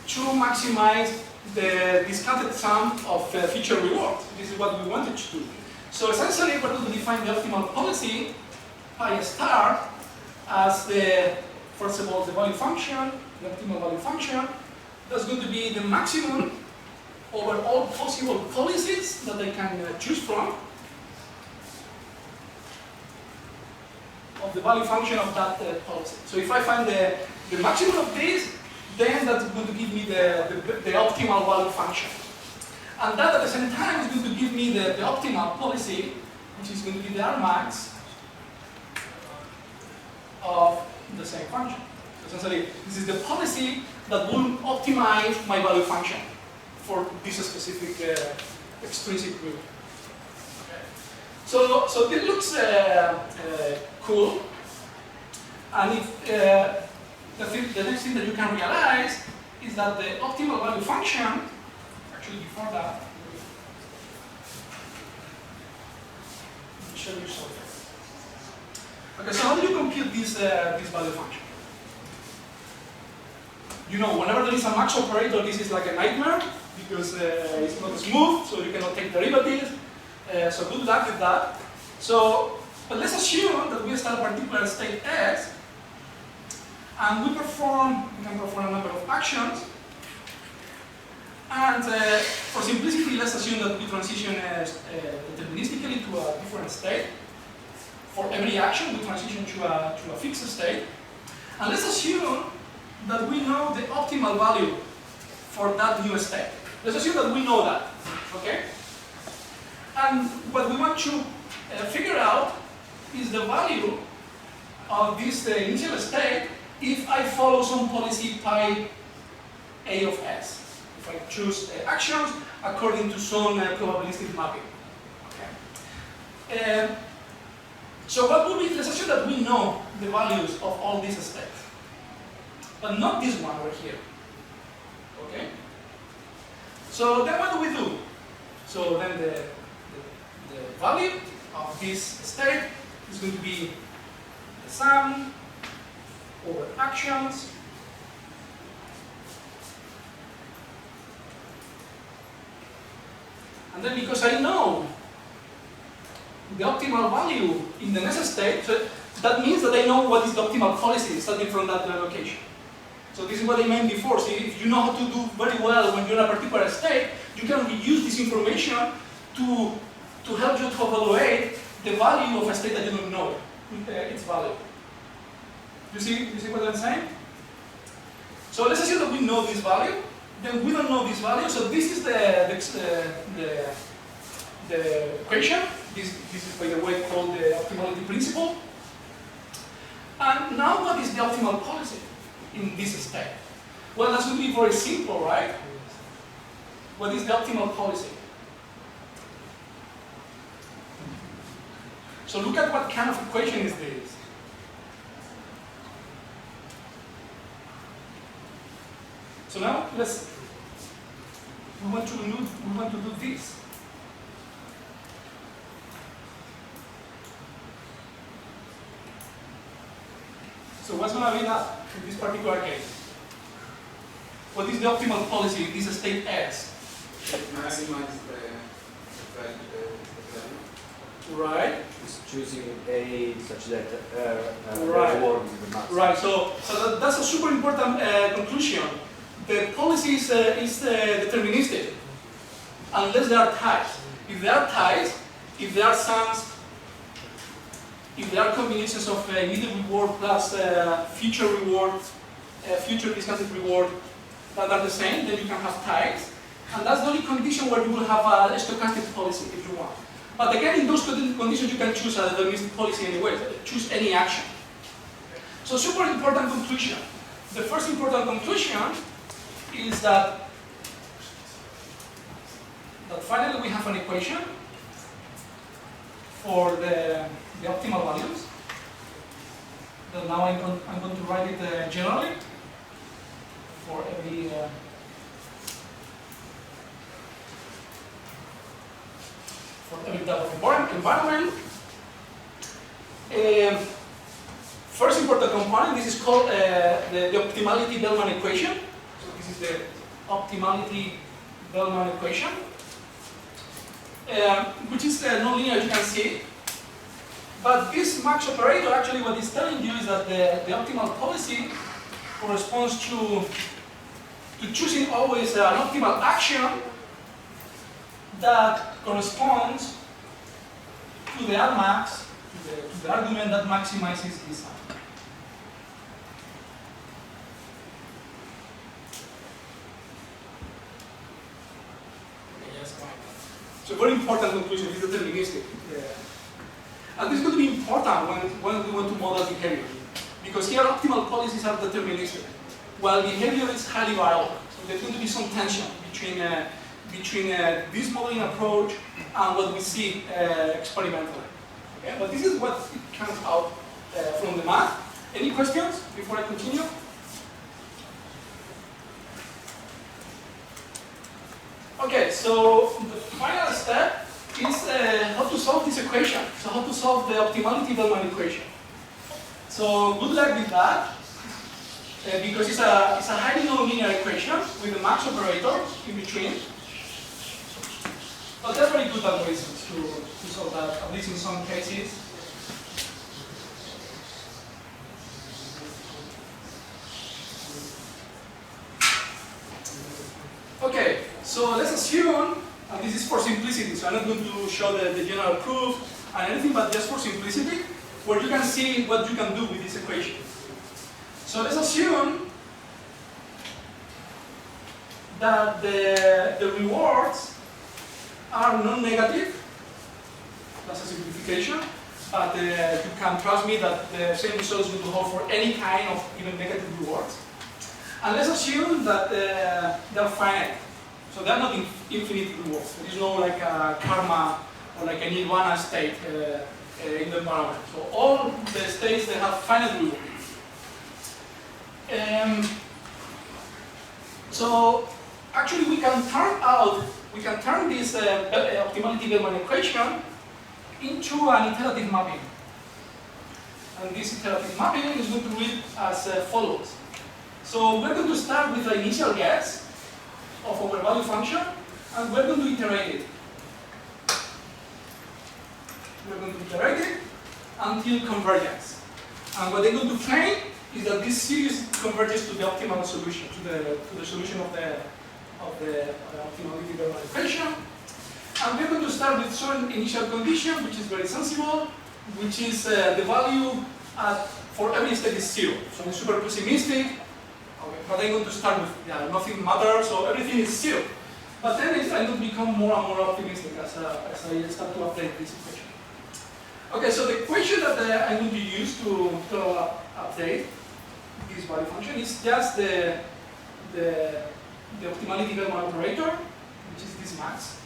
to maximize the discounted sum of future rewards. This is what we wanted to do. So essentially, we're going to define the optimal policy pi star as the, first of all, the value function, the optimal value function. That's going to be the maximum over all possible policies that I can choose from of the value function of that policy. So if I find the maximum of this, then that's going to give me the optimal value function. And that at the same time is going to give me the optimal policy, which is going to be the Rmax of the same function. So essentially, this is the policy that will optimize my value function for this specific extrinsic group. Okay. So this looks cool. And if the next thing that you can realize is that the optimal value function, actually before that, let me show you something. Okay, so how do you compute this value function? You know, whenever there is a max operator, this is like a nightmare because it's not smooth, so you cannot take derivatives. So good luck with that. So, but let's assume that we start a particular state S, and we can perform a number of actions. And for simplicity, let's assume that we transition deterministically to a different state. For every action, we transition to a fixed state. And let's assume that we know the optimal value for that new state. Let's assume that we know that, okay? And what we want to figure out is the value of this initial state if I follow some policy pi A of S. if I choose actions according to some probabilistic mapping. Okay. So what would be, let's assume that we know the values of all these states, but not this one over here. Okay. So then what do? So then the value of this state is going to be the sum over actions and then because I know the optimal value in the next state, so that means that I know what is the optimal policy starting from that location. So this is what I meant before. So if you know how to do very well when you're in a particular state, you can use this information to help you to evaluate the value of a state that you don't know its value. You see what I'm saying? So let's assume that we know this value, then we don't know this value. So this is the equation. This is, by the way, called the optimality principle. And now what is the optimal policy in this state? Well, that's going to be very simple, right? What is the optimal policy? So look at what kind of equation is this. So now we want to do this. So what's going to be that in this particular case? What is the optimal policy in this state S? Maximize the value. Right. Is choosing A such that Right. reward is the max. Right. So that's a super important conclusion. The policy is deterministic unless there are ties. If there are ties, if there are sums, if there are combinations of immediate reward plus future reward, future discounted reward that are the same, then you can have ties. And that's the only condition where you will have a stochastic policy if you want. But again, in those conditions, you can choose a deterministic policy anyway. Choose any action. So super important conclusion. The first important conclusion is that finally we have an equation for the optimal values. Then now I'm going to write it generally for every type of environment. First important component, this is called the optimality Bellman equation. So this is the optimality Bellman equation, which is nonlinear, as you can see. But this max operator, actually what it's telling you is that the optimal policy corresponds to choosing always an optimal action that corresponds to the Rmax, to the argument that maximizes this sum. Okay, yes, fine. So very important conclusion, this is deterministic. And this is going to be important when we want to model behavior. Because here optimal policies are deterministic, while behavior is highly variable. So there's going to be some tension between this modeling approach and what we see experimentally. Okay? But this is what it comes out from the math. Any questions before I continue? Okay, so the final step is how to solve this equation. So how to solve the optimality Bellman equation. So good luck with that, because it's a highly nonlinear equation with a max operator in between. But there are very good algorithms to solve that, at least in some cases. Okay, so let's assume, and this is for simplicity, so I'm not going to show the general proof and anything, but just for simplicity, where you can see what you can do with this equation. So let's assume that the rewards are non-negative. That's a simplification, but you can trust me that the same result is going to hold for any kind of even negative rewards. And let's assume that they're finite. So they're not infinite rewards. There is no like a karma or like a nirvana state in the environment. So all the states, they have finite reward. So actually we can turn this optimality Bellman equation into an iterative mapping. And this iterative mapping is going to read as follows. So we're going to start with the initial guess of our value function, and we're going to iterate it. We're going to iterate it until convergence. And what they're going to claim is that this series converges to the optimal solution, to the solution of the optimality Bellman equation. And we're going to start with certain initial condition, which is very sensible, which is the value for every state is 0. So it's super pessimistic. Okay, but I'm going to start with nothing matters, so everything is 0. But then I'm going to become more and more optimistic as I start to update this equation. Okay, so the equation that I'm going to use to update this value function is just the optimality Bellman operator, which is this max.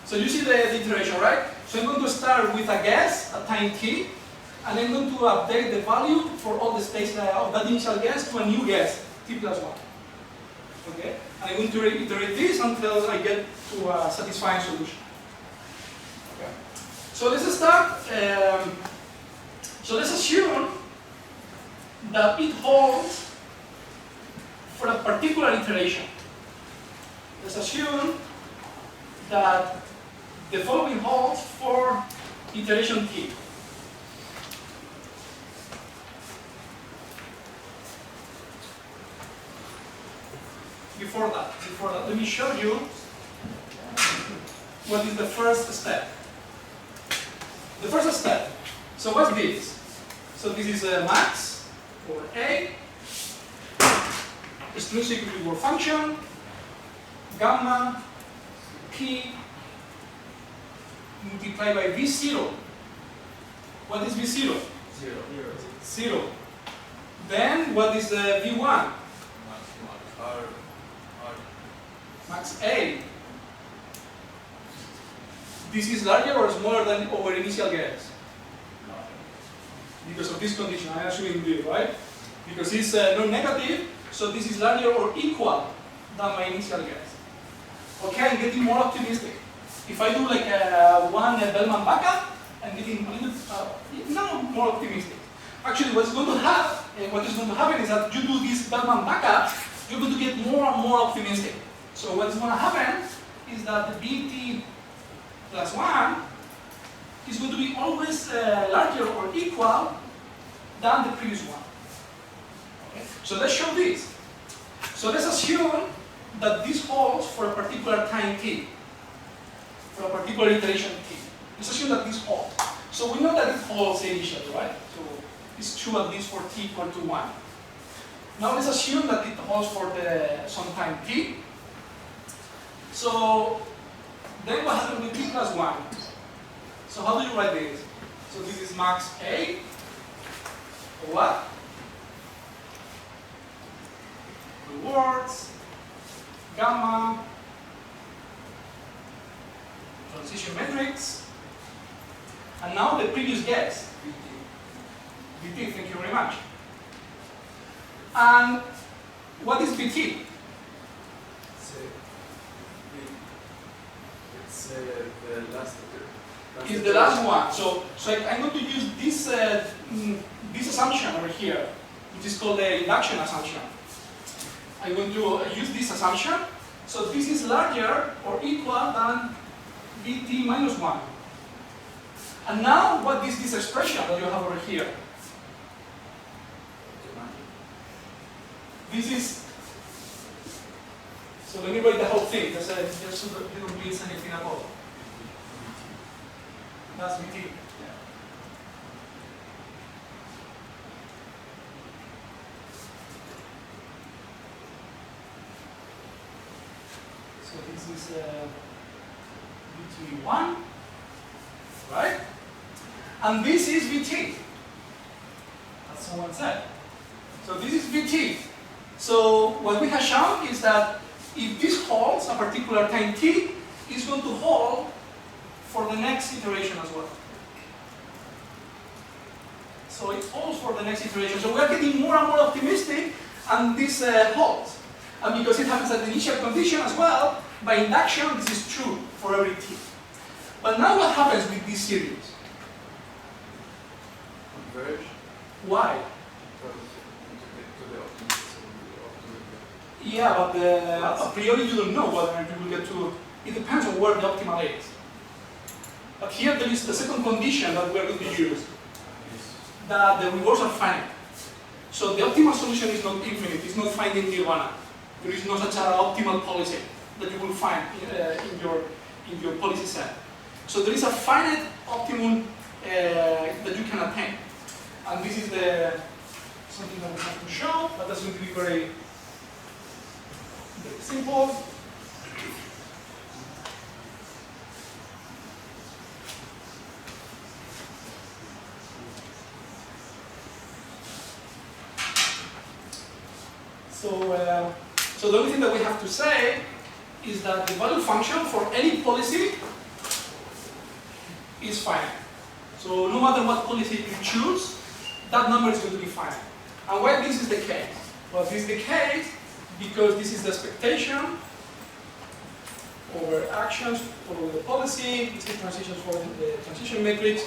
So you see the iteration, right? So I'm going to start with a guess at time t, and I'm going to update the value for all the states of that initial guess to a new guess, t plus 1. Okay? And I'm going to iterate this until I get to a satisfying solution. Okay? So let's start. So let's assume that it holds for a particular iteration. Let's assume that the following holds for iteration t. Before that, let me show you what is the first step. The first step. So what's this? So this is a max over A, extrinsic reward function, gamma, p, multiplied by V0. What is V0? 0. Then what is the V1? Max A. This is larger or smaller than our initial guess? Because of this condition, I'm assuming B, right? Because it's non-negative, so this is larger or equal than my initial guess. Okay, I'm getting more optimistic. If I do like one Bellman backup, I'm getting a little now more optimistic. Actually, what is going to happen is that you do this Bellman backup, you're going to get more and more optimistic. So what is going to happen is that the BT plus 1 is going to be always larger or equal than the previous one. Okay? So let's show this. So let's assume that this holds for a particular time t, for a particular iteration t. Let's assume that this holds. So we know that it holds initially, right? So it's true at least for t equal to 1. Now let's assume that it holds for some time t. So then what happens with t plus 1? So how do you write this? So this is max A, or what? Rewards, gamma, transition metrics, and now the previous guess, BT, thank you very much. And what is BT? It's the last. Is the last one. So I'm going to use this this assumption over here, which is called the induction assumption. I'm going to use this assumption. So this is larger or equal than BT minus 1. And now what is this expression that you have over here? This is, so let me write the whole thing, just so that you don't miss anything at all. That's BT. So this is BT1. right? And this is Vt, as someone said. So this is Vt. So what we have shown is that if this holds a particular time t, it's going to hold for the next iteration as well. So it holds for the next iteration. So we are getting more and more optimistic, and this holds. And because it happens at the initial condition as well, by induction, this is true for every t. But now what happens with this series? Converge. Why? To the optimism. Yeah, but a priori you don't know whether you will get to. It depends on where the optimal is. But here there is the second condition that we are going to use, that the rewards are finite. So the optimal solution is not infinite, it's not finding nirvana. There is no such an optimal policy that you will find in your policy set. So there is a finite optimum that you can attain. And this is something that we have to show, but that's going to be very simple. So the only thing that we have to say is that the value function for any policy is finite. So no matter what policy you choose, that number is going to be finite. And why this is the case? Well, this is the case because this is the expectation over actions for the policy, this is transitions for the transition matrix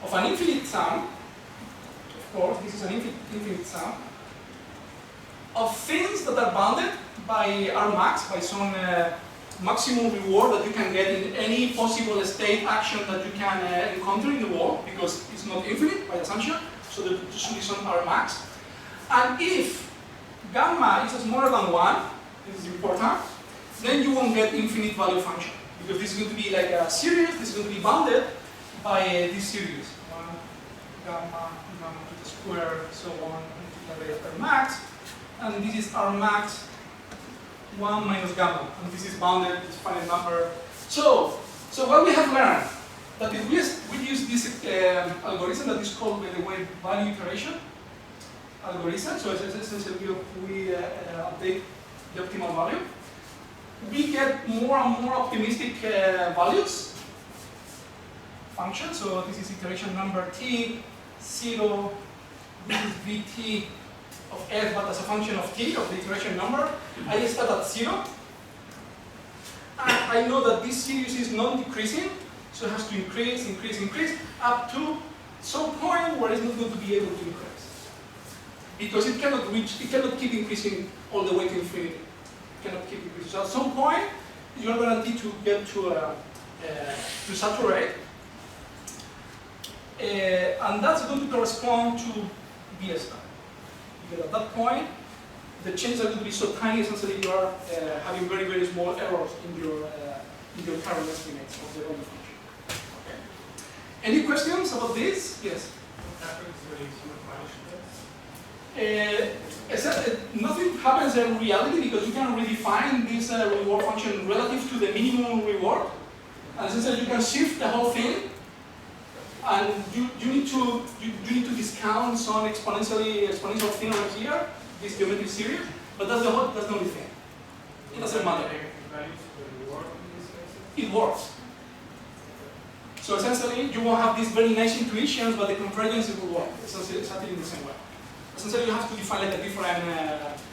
of an infinite sum. Of course, this is an infinite sum of things that are bounded by Rmax, by some maximum reward that you can get in any possible state action that you can encounter in the world, because it's not infinite by assumption, so there should be some Rmax. And if gamma is smaller than 1, this is important, then you won't get infinite value function, because this is going to be like a series, this is going to be bounded by this series. 1 gamma to the square, so on, multiplied by Rmax. And this is Rmax 1 minus gamma, and this is bounded, it's a finite number. So what we have learned, that if we use this algorithm that is called, by the way, value iteration algorithm, so essentially we update the optimal value, we get more and more optimistic values, functions. So this is iteration number t, 0, this is vt of f, but as a function of t, of the iteration number. I start at 0. And I know that this series is non-decreasing, so it has to increase, up to some point where it's not going to be able to increase. Because it cannot keep increasing all the way to infinity. It cannot keep increasing. So at some point, you are guaranteed to get to saturate. And that's going to correspond to B star. Because at that point, the changes are going to be so tiny, essentially you are having very, very small errors in your current estimates of the value function. Okay. Any questions about this? Yes? What happens when you punish Nothing happens in reality, because you can redefine this reward function relative to the minimum reward. And essentially you can shift the whole thing. And you need to discount some exponential thing over here, this geometric series, but that's the only thing. It doesn't matter. It works. So essentially, you won't have these very nice intuitions, but the convergence will work. Essentially, exactly in the same way. Essentially, you have to define like a different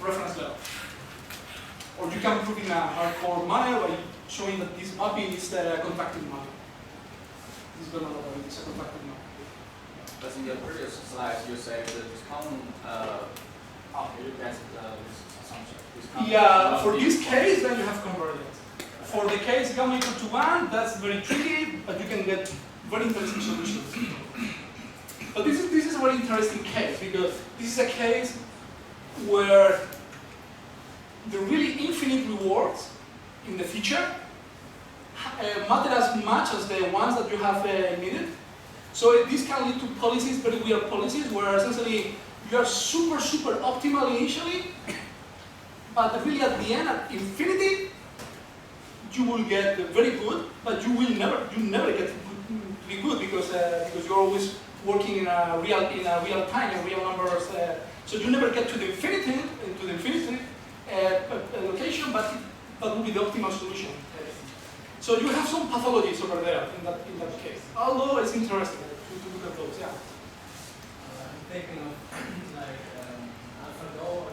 reference level, or you can prove in a hardcore manner by showing that this mapping is the contracted mapping. This is a contracted mapping. But in the previous slides, you said the discount you guys this assumption. Yeah, for this case, then you have convergence. For the case gamma equal to 1, that's very tricky, but you can get very interesting solutions. But this is a very interesting case, because this is a case where the really infinite rewards in the future matter as much as the ones that you have needed. So this can lead to policies, very weird policies, where essentially you are super, super optimal initially, but really at the end, at infinity, you will get very good, but you never get to be be good because you're always working in a real time, in real numbers. So you never get to the infinity location, but that would be the optimal solution. So you have some pathologies over there in that case. Although it's interesting to look at those. Yeah. I'm thinking of like AlphaGo or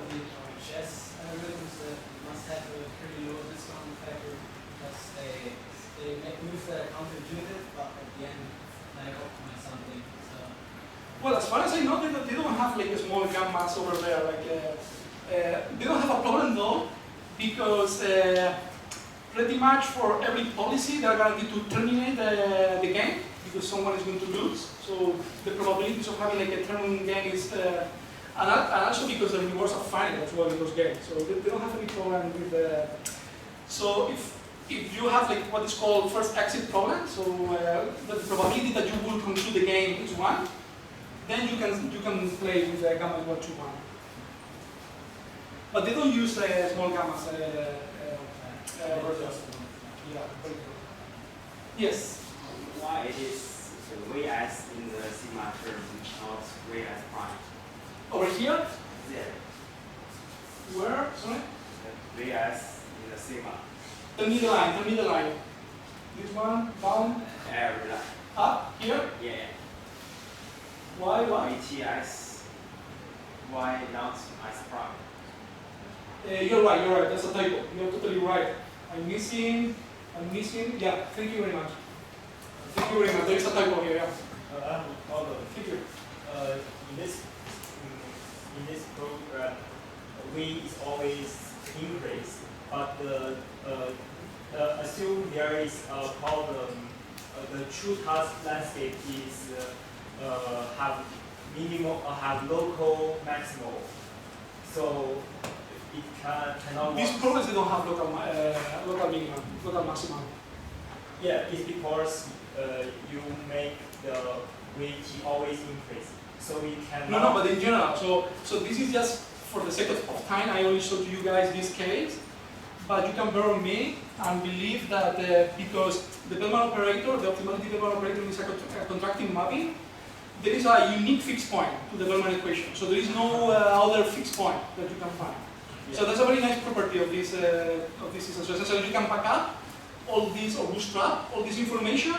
chess algorithms that must have a pretty low discount factor because they make moves that are counterintuitive, but at the end like optimize something. So Well, as far as I know, they don't have like a small gammas over there. Like they don't have a problem though, because pretty much for every policy they're going to terminate the game because someone is going to lose. So the probabilities of having like a terminating game is, and also because the rewards are finite as well in those games. So they don't have any problem with the. So if you have like what is called first exit problem, so the probability that you will conclude the game is 1, then you can play with gamma 1 to 1. But they don't use small gammas. Yeah, very good. Yes. Why it is Vs in the sigma term, not Vs prime? Over here? Yeah. Where? Sorry? Vs in the sigma. Tell me the line. This one, down, Every line. up, here? Yeah. Why? Vts, Y not S prime. You're right, that's a typo. You're totally right. I'm missing, yeah, thank you very much. There is a typo here, yeah. I have a problem. Thank you. In this program, V is always increased, but assume there is a problem. The true task landscape is have local maximal, so it cannot. These programs they don't have local minimum, local maximum. Yeah, it's because you make the weight always increase, so we can. No, but in general. So this is just for the sake of time. I only showed you guys this case, but you can bear on me and believe that because the Bellman operator, the optimality Bellman operator is a contracting mapping, there is a unique fixed point to the Bellman equation. So there is no other fixed point that you can find. Yeah. So that's a very nice property of this system. So you can pack up all this or bootstrap all this information,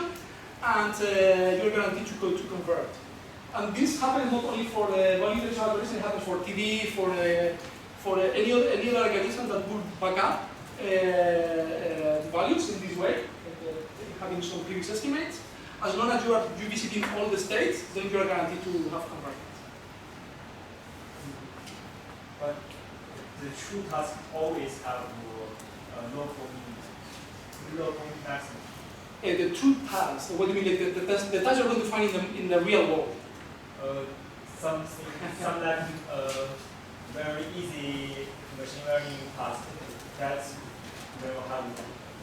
and you're guaranteed to convert. And this happens not only for the value-based algorithm, it happens for TD, for any other algorithm that would back up values in this way, having some previous estimates. As long as you are visiting all the states, then you are guaranteed to have converted. But the true task always have local maximum. The true task, what do you mean? The task you're going to find in the real world? Some like very easy machine learning task that will have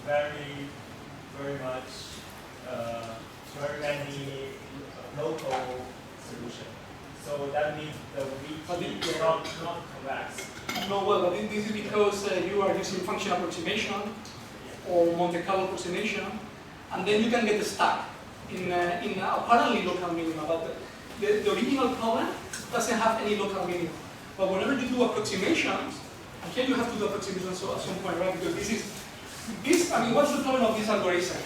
very many local solutions. So that means the VT is not convex. No, well, but this is because you are using function approximation or Monte Carlo approximation, and then you can get stuck in apparently local minima. But the original problem doesn't have any local minima. But whenever you do approximations, and here you have to do approximations at some point, right? Because what's the problem of this algorithm?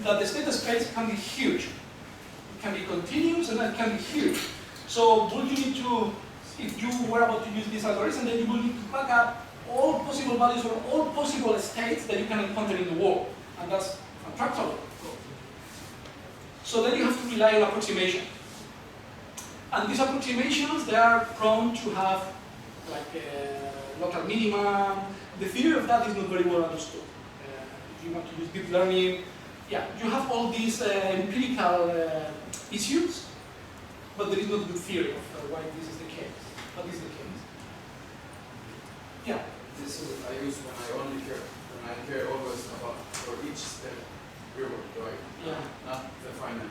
That the state space can be huge. It can be continuous and it can be huge. So what you need to, if you were about to use this algorithm, then you will need to back up all possible values for all possible states that you can encounter in the world. And that's contractual. So then you have to rely on approximation. And these approximations, they are prone to have like local minima. The theory of that is not very well understood. If you want to use deep learning, yeah, you have all these empirical issues, but there is not good theory of why this is the case. But this is the case. Yeah. This is I use when I care always about for each step reward, right? Yeah. Not the final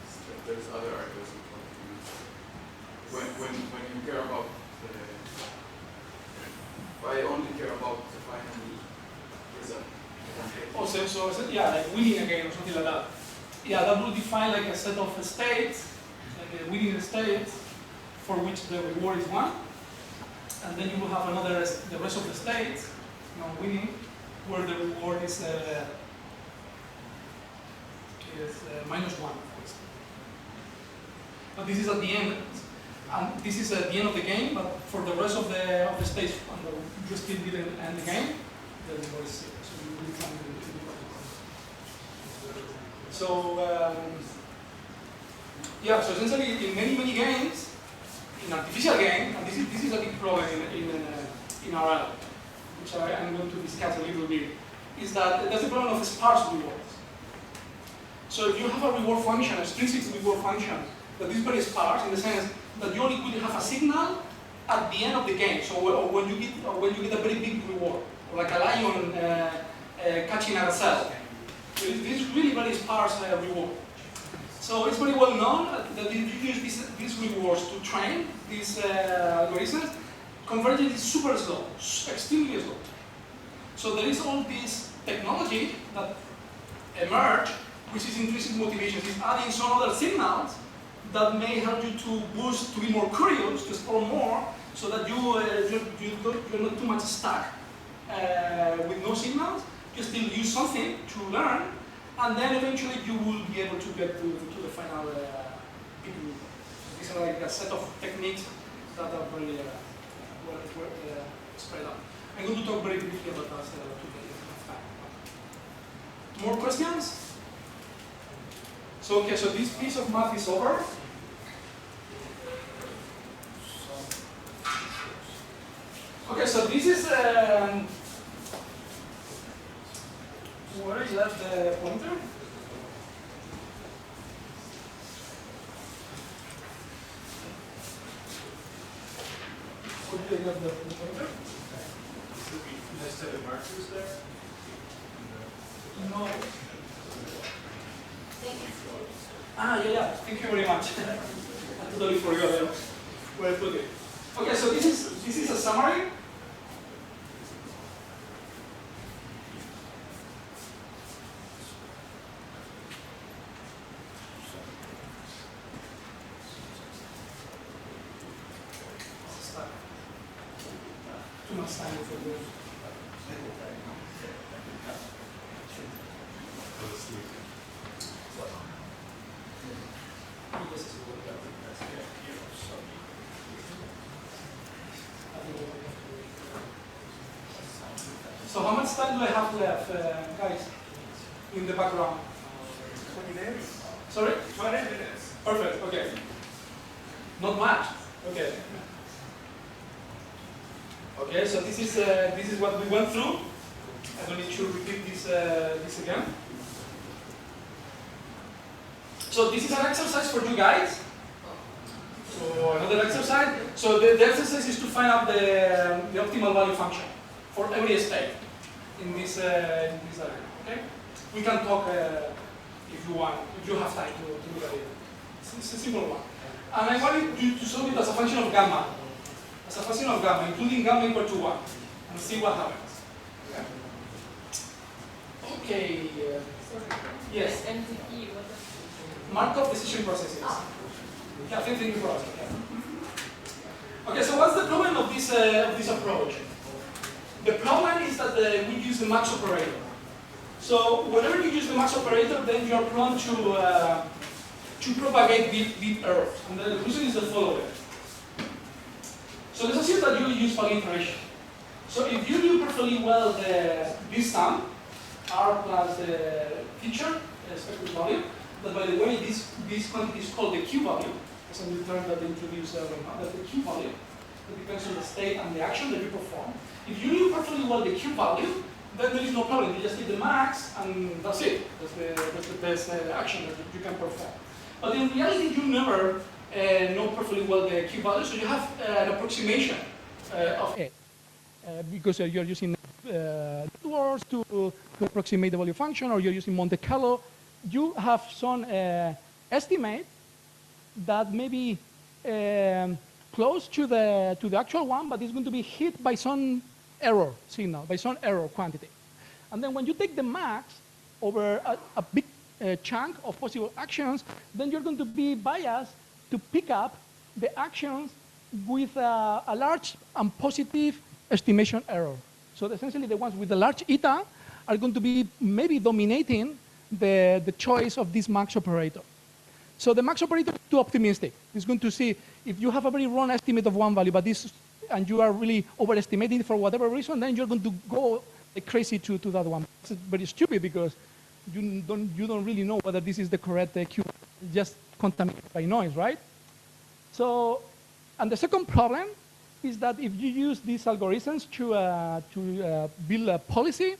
step. There's other arguments for when you care about I only care about the final result. Also, yeah, like winning again or something like that. yeah, that will define like a set of states, like a winning state, for which the reward is 1. And then you will have another, the rest of the states, winning, where the reward is -1. But this is at the end, and this is at the end of the game. But for the rest of the states, you still didn't end the game. The reward is 0. So you will find the So yeah. So essentially, in many games, in artificial games, and this is a big problem in RL, which I'm going to discuss a little bit, is that there's the problem of sparse rewards. So if you have a reward function, a string-6 reward function, that is very sparse in the sense that you only could have a signal at the end of the game. So when you get a very big reward, like a lion catching a gazelle, this is really very sparse reward. So it's very well known that if you use these rewards to train these algorithms, convergence is super slow, extremely slow. So there is all this technology that emerged, which is intrinsic motivation. It's adding some other signals that may help you to boost, to be more curious, to explore more, so that you're not too much stuck with no signals. You still use something to learn, and then eventually you will be able to get to the final big group. These are like a set of techniques that are very spread out. I'm going to talk very briefly about that today if we have time. More questions? So okay, so this piece of math is over. Okay, so this is where is that the pointer? Could you get the pointer? Next set of markers there? No. Yeah. Thank you very much. I totally forgot where I put it. Okay, so this is a summary. Too much time for this. So how much time do I have left, guys, in the background? 20 minutes? Sorry? 20 minutes. Perfect, okay. Not much, okay. Okay, so this is what we went through. I don't need to repeat this again. So this is an exercise for you guys. So another exercise. So the exercise is to find out the optimal value function for every state in this area. Okay? We can talk if you want, if you have time to look at it. It's a simple one. And I wanted you to solve it as a function of gamma. As a function of gamma, including gamma equal to 1. And see what happens. Okay. Yes. MTP, what Markov decision processes. Yeah, same thing for us. Yeah. Okay, so what's the problem of this approach? The problem is that we use the max operator. So whenever you use the max operator, then you are prone to propagate deep errors. And the reason is the following. So let's assume that you use Poisson iteration. So if you do perfectly well this sum, R plus the feature, expected value, that by the way, this quantity is called the Q value. It's a new term that they introduced that's the Q value. That depends on the state and the action that you perform. If you do perfectly well the Q value, then there is no problem. You just take the max and that's it. That's the best action that you can perform. But in reality, you never know perfectly well the Q value, so you have an approximation of it. Because you're using networks to approximate the value function, or you're using Monte Carlo, you have some estimate that may be close to the actual one, but it's going to be hit by some error signal, by some error quantity. And then when you take the max over a big chunk of possible actions, then you're going to be biased to pick up the actions with a large and positive estimation error. So essentially, the ones with the large eta are going to be maybe dominating the choice of this max operator. So the max operator is too optimistic. It's going to see if you have a very wrong estimate of one value, but this, and you are really overestimating for whatever reason, then you're going to go like crazy to that one. It's very stupid because you don't really know whether this is the correct Q. It's just contaminated by noise, right? So, and the second problem is that if you use these algorithms to build a policy,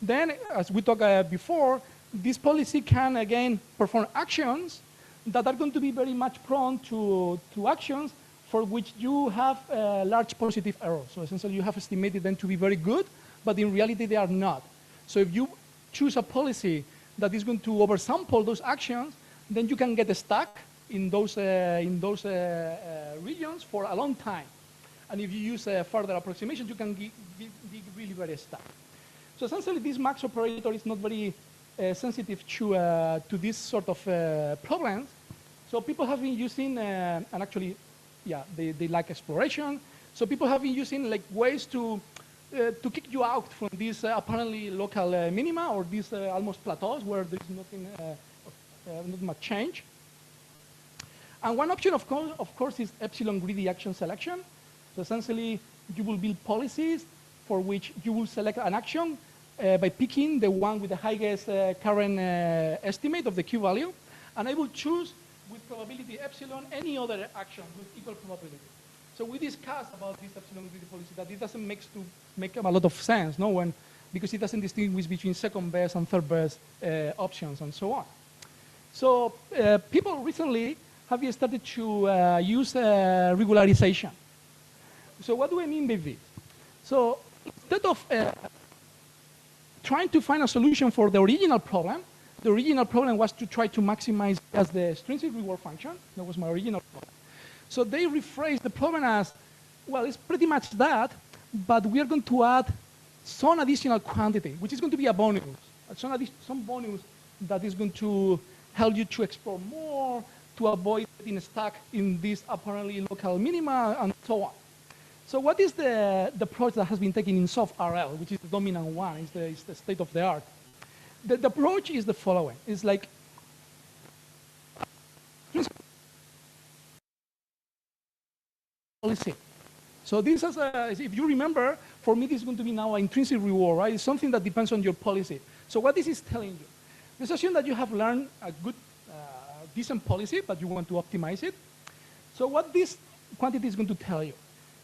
then, as we talked before, this policy can, again, perform actions that are going to be very much prone to actions for which you have a large positive error. So essentially, you have estimated them to be very good, but in reality, they are not. So if you choose a policy that is going to oversample those actions, then you can get stuck in those regions for a long time. And if you use further approximations, you can be really very stuck. So essentially, this max operator is not very sensitive to this sort of problems. So people have been using, and actually, yeah, they like exploration. So people have been using like ways to kick you out from these apparently local minima or these almost plateaus where there's nothing, not much change. And one option, of course, is epsilon greedy action selection. So essentially, you will build policies for which you will select an action by picking the one with the highest current estimate of the Q value, and I will choose with probability epsilon any other action with equal probability. So we discussed about this epsilon greedy policy that it doesn't make a lot of sense, no, because it doesn't distinguish between second best and third best options and so on. So people recently have started to use regularization. So what do I mean by this? So instead of trying to find a solution for the original problem was to try to maximize as the extrinsic reward function. That was my original problem. So they rephrased the problem as, well, it's pretty much that, but we are going to add some additional quantity, which is going to be a bonus, some bonus that is going to help you to explore more, to avoid getting stuck in this apparently local minima, and so on. So what is the approach that has been taken in soft RL, which is the dominant one, is the state of the art? The approach is the following. It's like policy. So this is, if you remember, for me this is going to be now an intrinsic reward, right? It's something that depends on your policy. So what this is telling you, let's assume that you have learned a good, decent policy, but you want to optimize it. So what this quantity is going to tell you.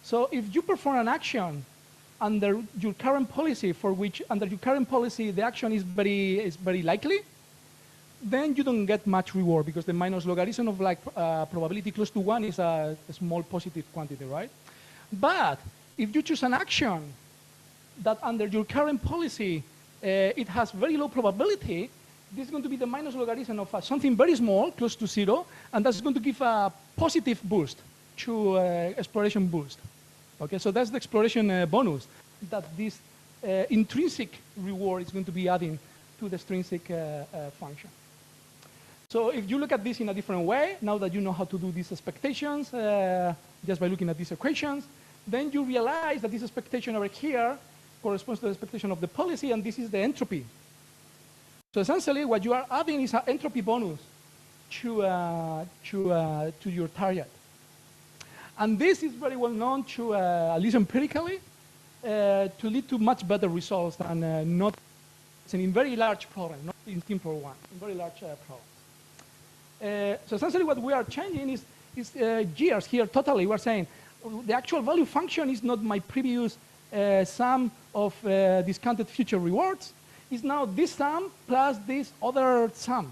So if you perform an action under your current policy, for which under your current policy the action is very likely, then you don't get much reward because the minus logarithm of like probability close to 1 is a small positive quantity, right? But if you choose an action that under your current policy it has very low probability, this is going to be the minus logarithm of something very small, close to 0, and that's going to give a positive boost to exploration boost. Okay, so that's the exploration bonus that this intrinsic reward is going to be adding to the extrinsic function. So if you look at this in a different way, now that you know how to do these expectations, just by looking at these equations, then you realize that this expectation over here corresponds to the expectation of the policy, and this is the entropy. So essentially, what you are adding is an entropy bonus to your target. And this is very well known to, at least empirically, to lead to much better results than not in very large problems, not in simple ones, in very large problems. So essentially what we are changing is gears here totally. We're saying the actual value function is not my previous sum of discounted future rewards. It's now this sum plus this other sum.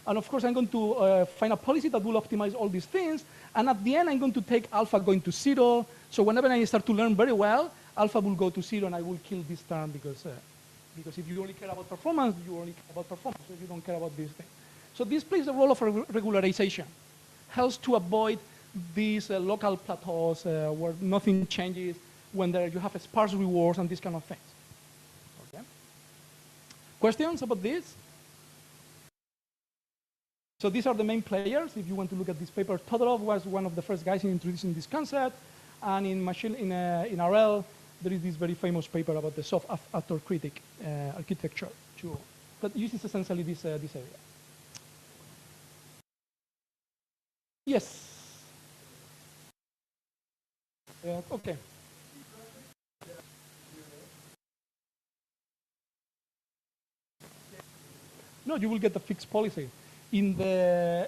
And of course, I'm going to find a policy that will optimize all these things. And at the end, I'm going to take alpha going to 0. So whenever I start to learn very well, alpha will go to 0, and I will kill this term because if you only care about performance, you only care about performance. So you don't care about this thing. So this plays the role of regularization. Helps to avoid these local plateaus where nothing changes, when you have sparse rewards and these kind of things. Okay. Questions about this? So these are the main players. If you want to look at this paper, Todorov was one of the first guys in introducing this concept. And in RL, there is this very famous paper about the soft autocritic architecture that uses essentially this area. Yes. Okay. No, you will get a fixed policy. In the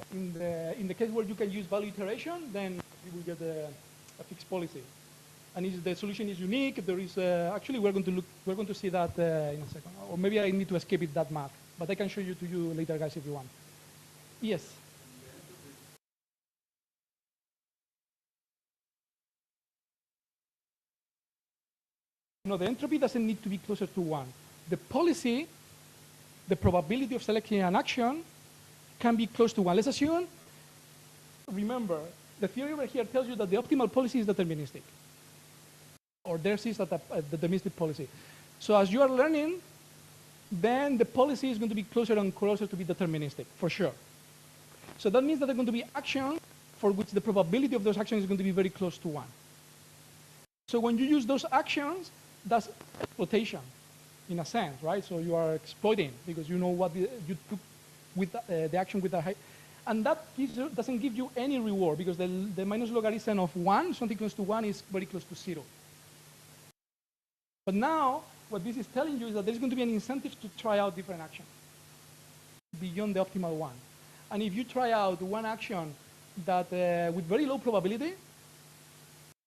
case where you can use value iteration, then you will get a fixed policy. And if the solution is unique, there is actually we're going to see that in a second. Or maybe I need to escape it that math, but I can show you to you later, guys, if you want. Yes. No, the entropy doesn't need to be closer to 1. The policy, the probability of selecting an action can be close to 1. Let's assume, remember, the theory over here tells you that the optimal policy is deterministic. Or theirs is a deterministic policy. So as you are learning, then the policy is going to be closer and closer to be deterministic, for sure. So that means that there are going to be actions for which the probability of those actions is going to be very close to 1. So when you use those actions, that's exploitation, in a sense, right? So you are exploiting because you know what you took with the action with the high. And that doesn't give you any reward because the minus logarithm of 1, something close to 1, is very close to 0. But now, what this is telling you is that there's going to be an incentive to try out different actions beyond the optimal one. And if you try out one action that with very low probability,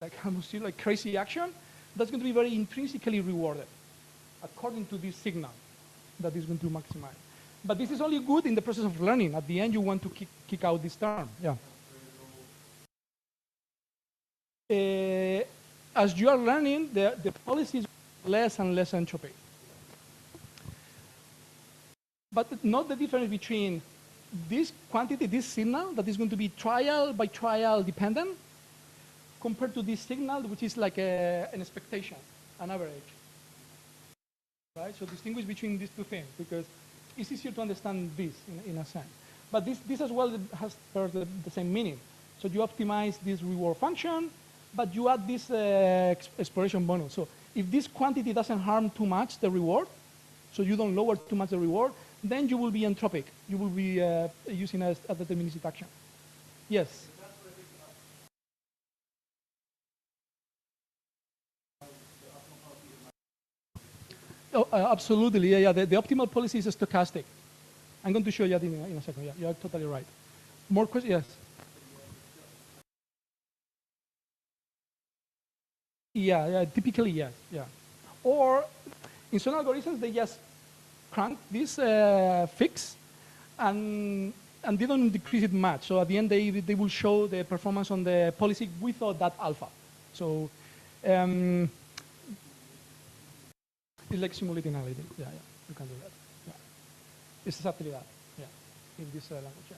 like crazy action, that's going to be very intrinsically rewarded according to this signal that is going to maximize. But this is only good in the process of learning. At the end, you want to kick out this term. Yeah. As you are learning, the policy is less and less entropy. But note the difference between this quantity, this signal, that is going to be trial by trial dependent, compared to this signal, which is like an expectation, an average. Right? So distinguish between these two things, because it's easier to understand this in a sense. But this as well has the same meaning. So you optimize this reward function, but you add this exploration bonus. So if this quantity doesn't harm too much the reward, so you don't lower too much the reward, then you will be entropic. You will be using a deterministic action. Yes? Oh, absolutely, yeah. The optimal policy is stochastic. I'm going to show you that in a second. Yeah, you're totally right. More questions? Yes. Yeah, typically yes, yeah. Or in some algorithms, they just crank this fix and they don't decrease it much. So at the end, they will show the performance on the policy without that alpha. So it's like simulating analytic. Yeah, you can do that. Yeah. It's exactly that. Yeah, in this language. Yeah.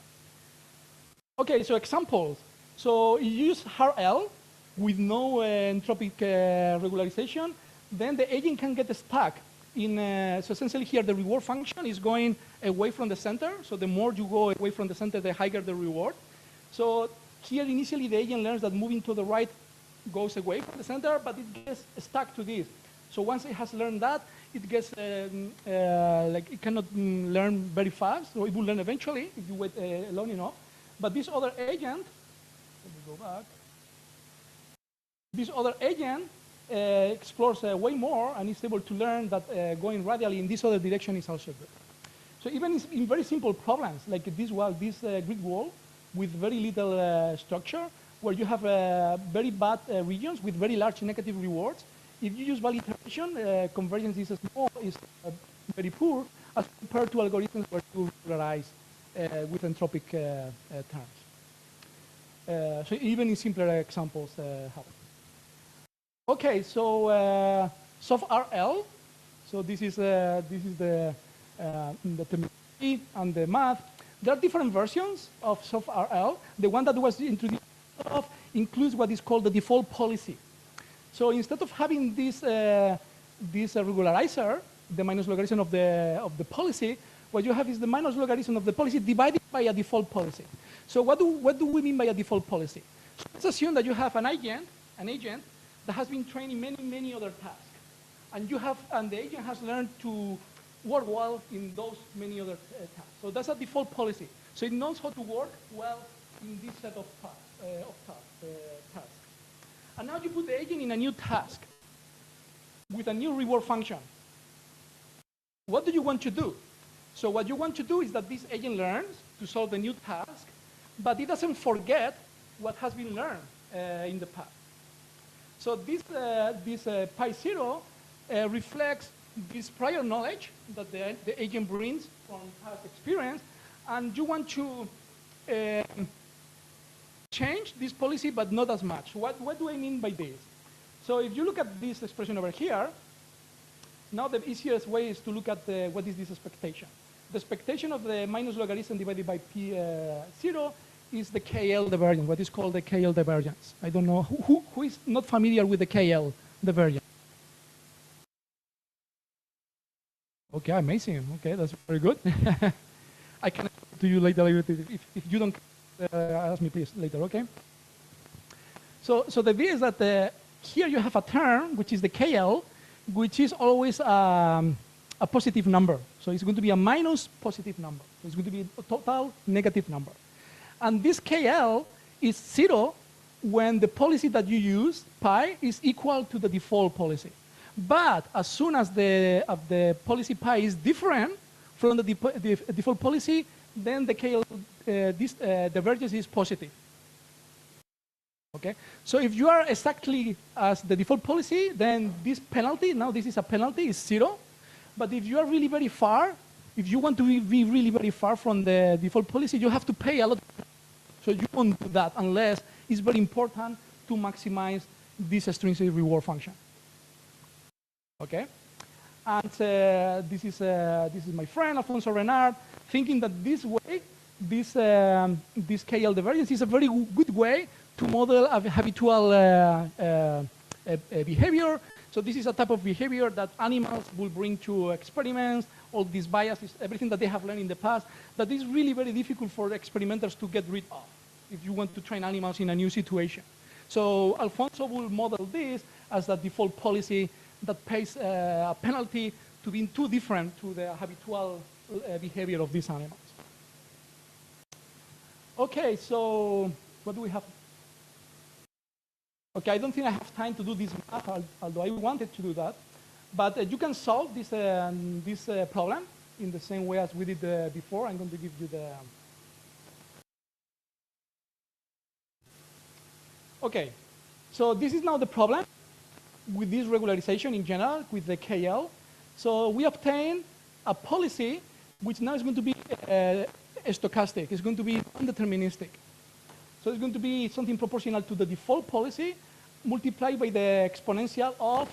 Okay, so examples. So you use RL with no entropic regularization, then the agent can get stuck in. So essentially, here the reward function is going away from the center. So the more you go away from the center, the higher the reward. So here initially, the agent learns that moving to the right goes away from the center, but it gets stuck to this. So once it has learned that, it gets like it cannot learn very fast. So it will learn eventually if you wait long enough. But this other agent, let me go back. This other agent explores way more and is able to learn that going radially in this other direction is also good. So even in very simple problems like this grid wall with very little structure, where you have very bad regions with very large negative rewards, if you use value iteration, convergence is small, is very poor, as compared to algorithms where you regularize with entropic terms. So even in simpler examples happen. Okay, so soft RL. So this is the terminology and the math. There are different versions of soft RL. The one that was introduced includes what is called the default policy. So instead of having this regularizer, the minus logarithm of the policy, what you have is the minus logarithm of the policy divided by by a default policy. So what do we mean by a default policy? Let's assume that you have an agent that has been trained in many other tasks. And the agent has learned to work well in those many other tasks. So that's a default policy. So it knows how to work well in this set of tasks. And now you put the agent in a new task with a new reward function. What do you want to do? So what you want to do is that this agent learns to solve the new task, but it doesn't forget what has been learned in the past. So this pi 0 reflects this prior knowledge that the agent brings from past experience, and you want to change this policy, but not as much. What do I mean by this? So if you look at this expression over here, now the easiest way is to look at what is this expectation. The expectation of the minus logarithm divided by P0 is the KL divergence, what is called the KL divergence. I don't know, who is not familiar with the KL divergence? Okay, amazing. Okay, that's very good. I can explain to you later if you don't ask me, please, later, okay? So the idea is that here you have a term, which is the KL, which is always a positive number. So it's going to be a minus positive number. So it's going to be a total negative number. And this KL is 0 when the policy that you use, pi, is equal to the default policy. But as soon as the policy pi is different from the default policy, then the KL, this divergence is positive. Okay? So if you are exactly as the default policy, then this penalty, now this is a penalty, is 0. But if you are really very far, if you want to be really very far from the default policy, you have to pay a lot. So you won't do that unless it's very important to maximize this extrinsic reward function. Okay? And this is my friend, Alfonso Renard, thinking that this way, this KL divergence is a very good way to model a habitual behavior. So this is a type of behavior that animals will bring to experiments, all these biases, everything that they have learned in the past, that is really very difficult for experimenters to get rid of if you want to train animals in a new situation. So Alfonso will model this as a default policy that pays a penalty to being too different to the habitual behavior of these animals. Okay, so what do we have? Okay, I don't think I have time to do this math, although I wanted to do that. But you can solve this, problem in the same way as we did before. I'm going to give you the... Okay, so this is now the problem with this regularization in general, with the KL. So we obtain a policy which now is going to be stochastic. It's going to be non-deterministic. So it's going to be something proportional to the default policy multiplied by the exponential of,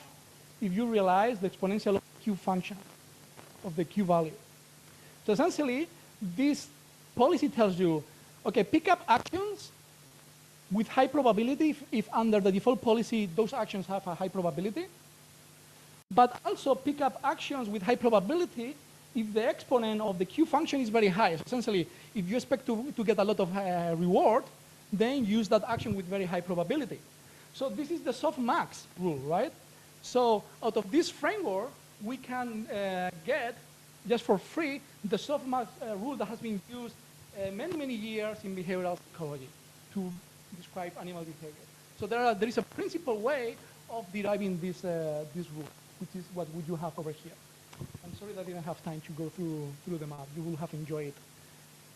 if you realize, the exponential of the Q function, of the Q value. So essentially, this policy tells you, okay, pick up actions with high probability if under the default policy those actions have a high probability, but also pick up actions with high probability if the exponent of the Q function is very high. So essentially, if you expect to get a lot of reward, then use that action with very high probability. So this is the softmax rule, right? So out of this framework, we can get, just for free, the softmax rule that has been used many years in behavioral psychology to describe animal behavior. So there is a principal way of deriving this rule, which is what would you have over here. I'm sorry that I didn't have time to go through the map. You will have enjoyed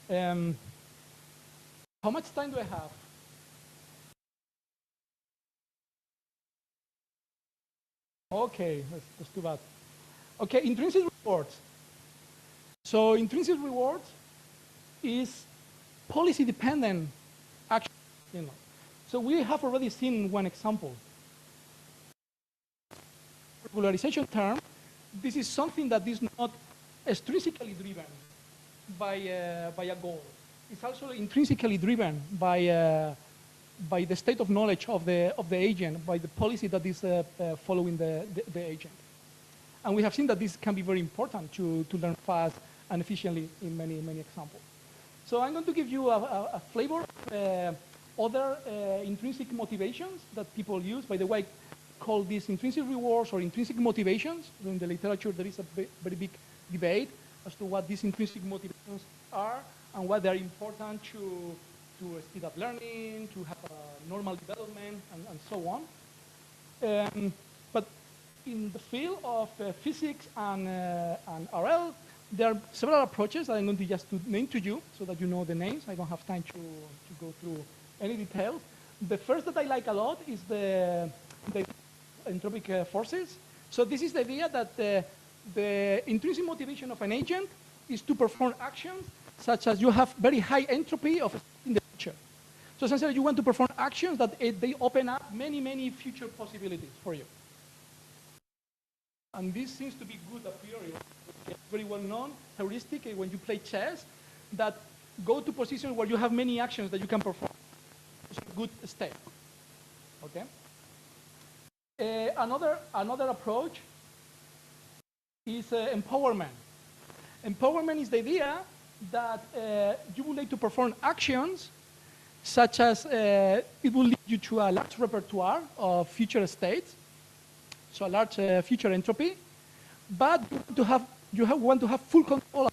it. How much time do I have? Okay, that's too bad. Okay, intrinsic rewards. So intrinsic rewards is policy-dependent action. So we have already seen one example. Regularization term, this is something that is not extrinsically driven by a goal. It's also intrinsically driven by the state of knowledge of the agent, by the policy that is following the agent. And we have seen that this can be very important to learn fast and efficiently in many examples. So I'm going to give you a flavor of other intrinsic motivations that people use. By the way, I call these intrinsic rewards or intrinsic motivations. In the literature, there is a very big debate as to what these intrinsic motivations are and why they are important to speed up learning, to have a normal development, and so on. But in the field of physics and RL, there are several approaches that I'm going to just name to you so that you know the names. I don't have time to go through any details. The first that I like a lot is the entropic forces. So this is the idea that the intrinsic motivation of an agent is to perform actions such as you have very high entropy of in the future. So essentially you want to perform actions that they open up many, many future possibilities for you. And this seems to be good a priori. It's very well known, heuristic, when you play chess, that go to positions where you have many actions that you can perform. It's a good step. Okay? Another approach is empowerment. Empowerment is the idea that you would like to perform actions such as it will lead you to a large repertoire of future states, so a large future entropy, but you want to have full control.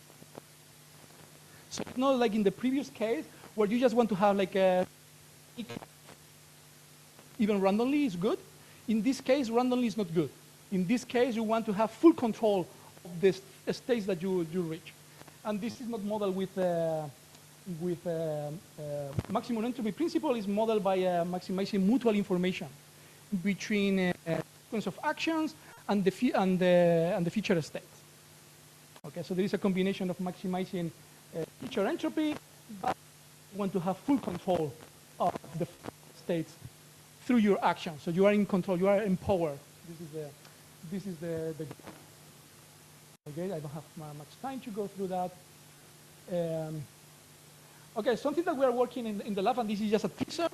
So it's not like in the previous case where you just want to have like a even randomly is good. In this case, randomly is not good. In this case, you want to have full control of the states that you reach. And this is not modeled with maximum entropy principle. Is modeled by maximizing mutual information between sequence of actions and the future states. Okay, so there is a combination of maximizing future entropy, but you want to have full control of the states through your actions. So you are in control, you are empowered. This is the okay, I don't have much time to go through that. Okay, something that we are working in the lab, and this is just a teaser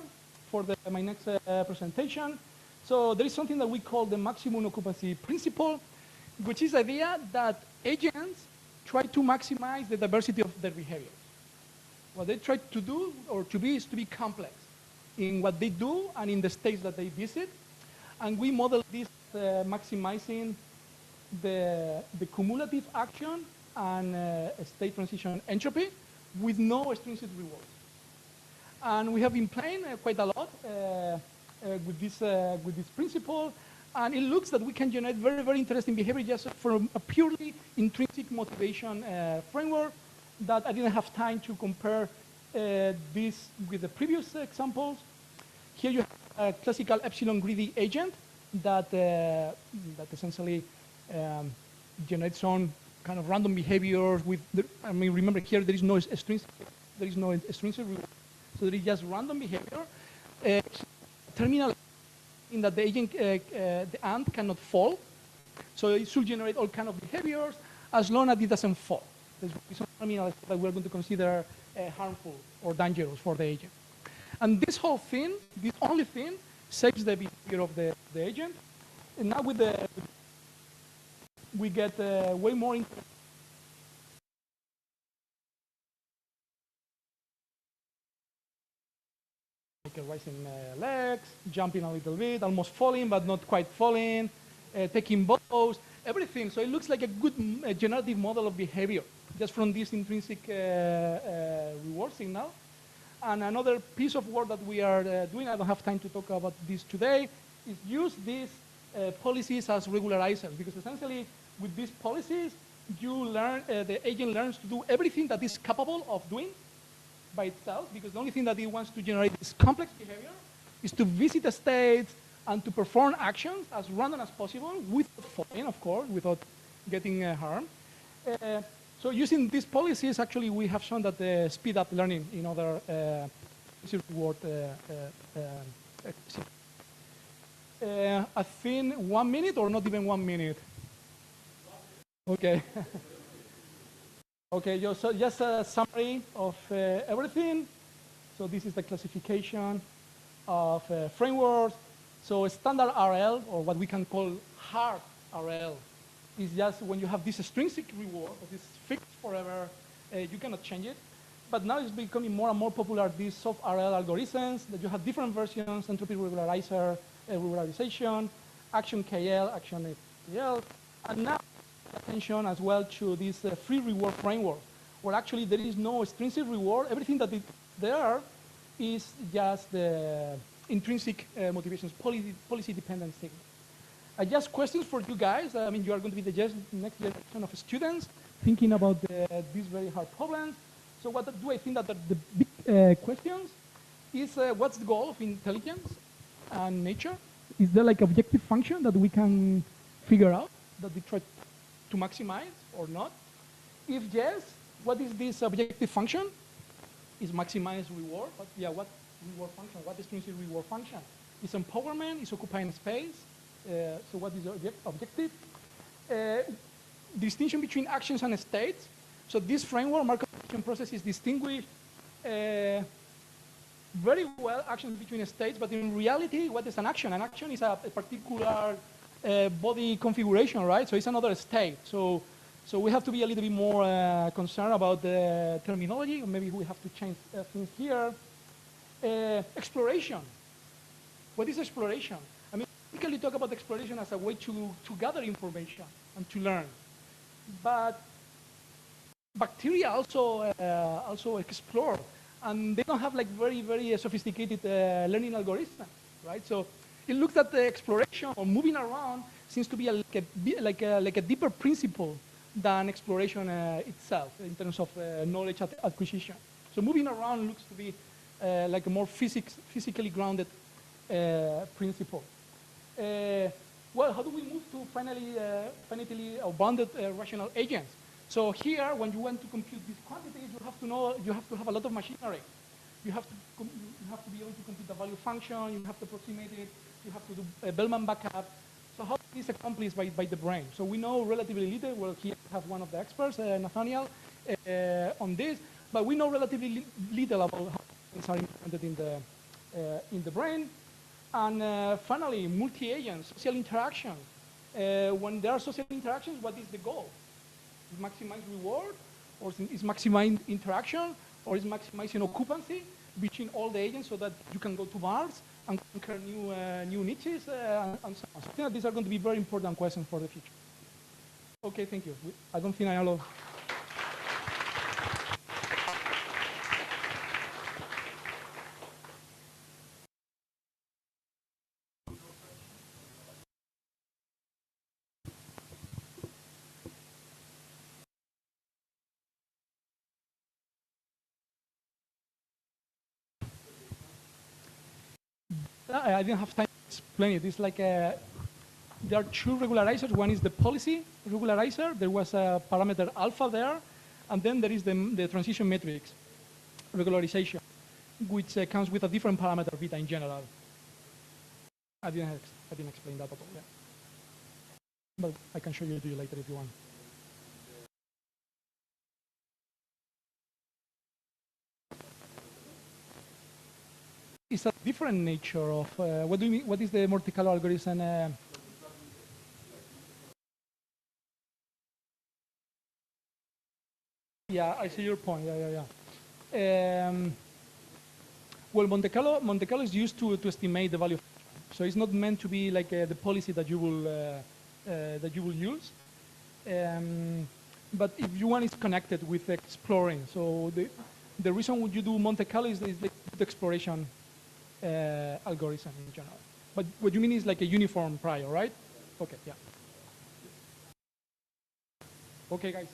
for my next presentation. So there is something that we call the maximum occupancy principle, which is the idea that agents try to maximize the diversity of their behaviors. What they try to do or to be is to be complex in what they do and in the states that they visit. And we model this maximizing the cumulative action and state transition entropy with no extrinsic rewards. And we have been playing quite a lot with this principle, and it looks that we can generate very, very interesting behavior just from a purely intrinsic motivation framework that I didn't have time to compare this with the previous examples. Here you have a classical epsilon greedy agent that essentially generates some kind of random behaviors with, I mean, remember here there is no extrinsic reward. So there is just random behavior. Terminal in that the agent, the ant cannot fall. So it should generate all kind of behaviors as long as it doesn't fall. There's some terminal that we're going to consider harmful or dangerous for the agent. And this whole thing, this only thing, saves the behavior of the agent. And now with we get way more interesting. Like rising legs, jumping a little bit, almost falling but not quite falling, taking bows, everything. So it looks like a good generative model of behavior just from this intrinsic reward signal. And another piece of work that we are doing, I don't have time to talk about this today, is use these policies as regularizers, because essentially with these policies, you learn, the agent learns to do everything that is capable of doing by itself, because the only thing that it wants to generate this complex behavior is to visit the states and to perform actions as random as possible without falling, of course, without getting harmed. So using these policies, actually, we have shown that they speed up learning in other reward. I think 1 minute or not even 1 minute? Okay. Okay, so just a summary of everything. So this is the classification of frameworks. So standard RL, or what we can call hard RL, is just when you have this extrinsic reward, that is fixed forever, you cannot change it. but now it's becoming more and more popular, these soft RL algorithms, that you have different versions, entropy regularizer, regularization, action KL, action FTL, and now attention as well to this free reward framework, where actually there is no extrinsic reward. Everything that is there is just the intrinsic motivations, policy-dependent thing. Just questions for you guys. I mean, you are going to be the next generation of students thinking about these very hard problems. So what do I think that the big questions is what's the goal of intelligence and nature? Is there like objective function that we can figure out that we try to maximize or not? If yes, what is this objective function? Is maximize reward? But yeah, what reward function? What is intrinsic reward function? Is empowerment? Is occupying space? So what is the objective? Distinction between actions and states. So this framework, Markov process, is distinguished very well actions between states, but in reality, what is an action? An action is a particular body configuration, right? So it's another state. So we have to be a little bit more concerned about the terminology, or maybe we have to change things here. Exploration. What is exploration? I mean, we typically talk about exploration as a way to gather information and to learn. But bacteria also explore, and they don't have like very sophisticated learning algorithms, right? So it looks at the exploration or moving around seems to be like a deeper principle than exploration itself in terms of knowledge acquisition. So moving around looks to be like a more physically grounded principle. Well, how do we move to finitely or bounded rational agents? So here, when you want to compute these quantities, you have to have a lot of machinery. You have to be able to compute the value function. You have to approximate it. You have to do a Bellman backup. So how is this accomplished by the brain? So we know relatively little. Well, here we have one of the experts, Nathaniel, on this. But we know relatively little about how things are implemented in the brain. And finally, multi-agent social interaction. When there are social interactions, what is the goal? Is maximize reward, or is maximizing interaction, or is maximizing occupancy between all the agents so that you can go to Mars and conquer new niches and so on. So I think that these are going to be very important questions for the future. Okay, thank you. I don't think I allow. I didn't have time to explain it. It's like there are two regularizers. One is the policy regularizer. There was a parameter alpha there. And then there is the transition matrix regularization, which comes with a different parameter, beta, in general. I didn't explain that at all. Yeah. But I can show you to you later if you want. It's a different nature of what do you mean? What is the Monte Carlo algorithm? Yeah, I see your point. Yeah. Well, Monte Carlo is used to estimate the value, so it's not meant to be like the policy that you will use. But if you want, it's connected with exploring. So the reason would you do Monte Carlo is the exploration algorithm in general. But what you mean is like a uniform prior, right? Okay, yeah. Okay, guys.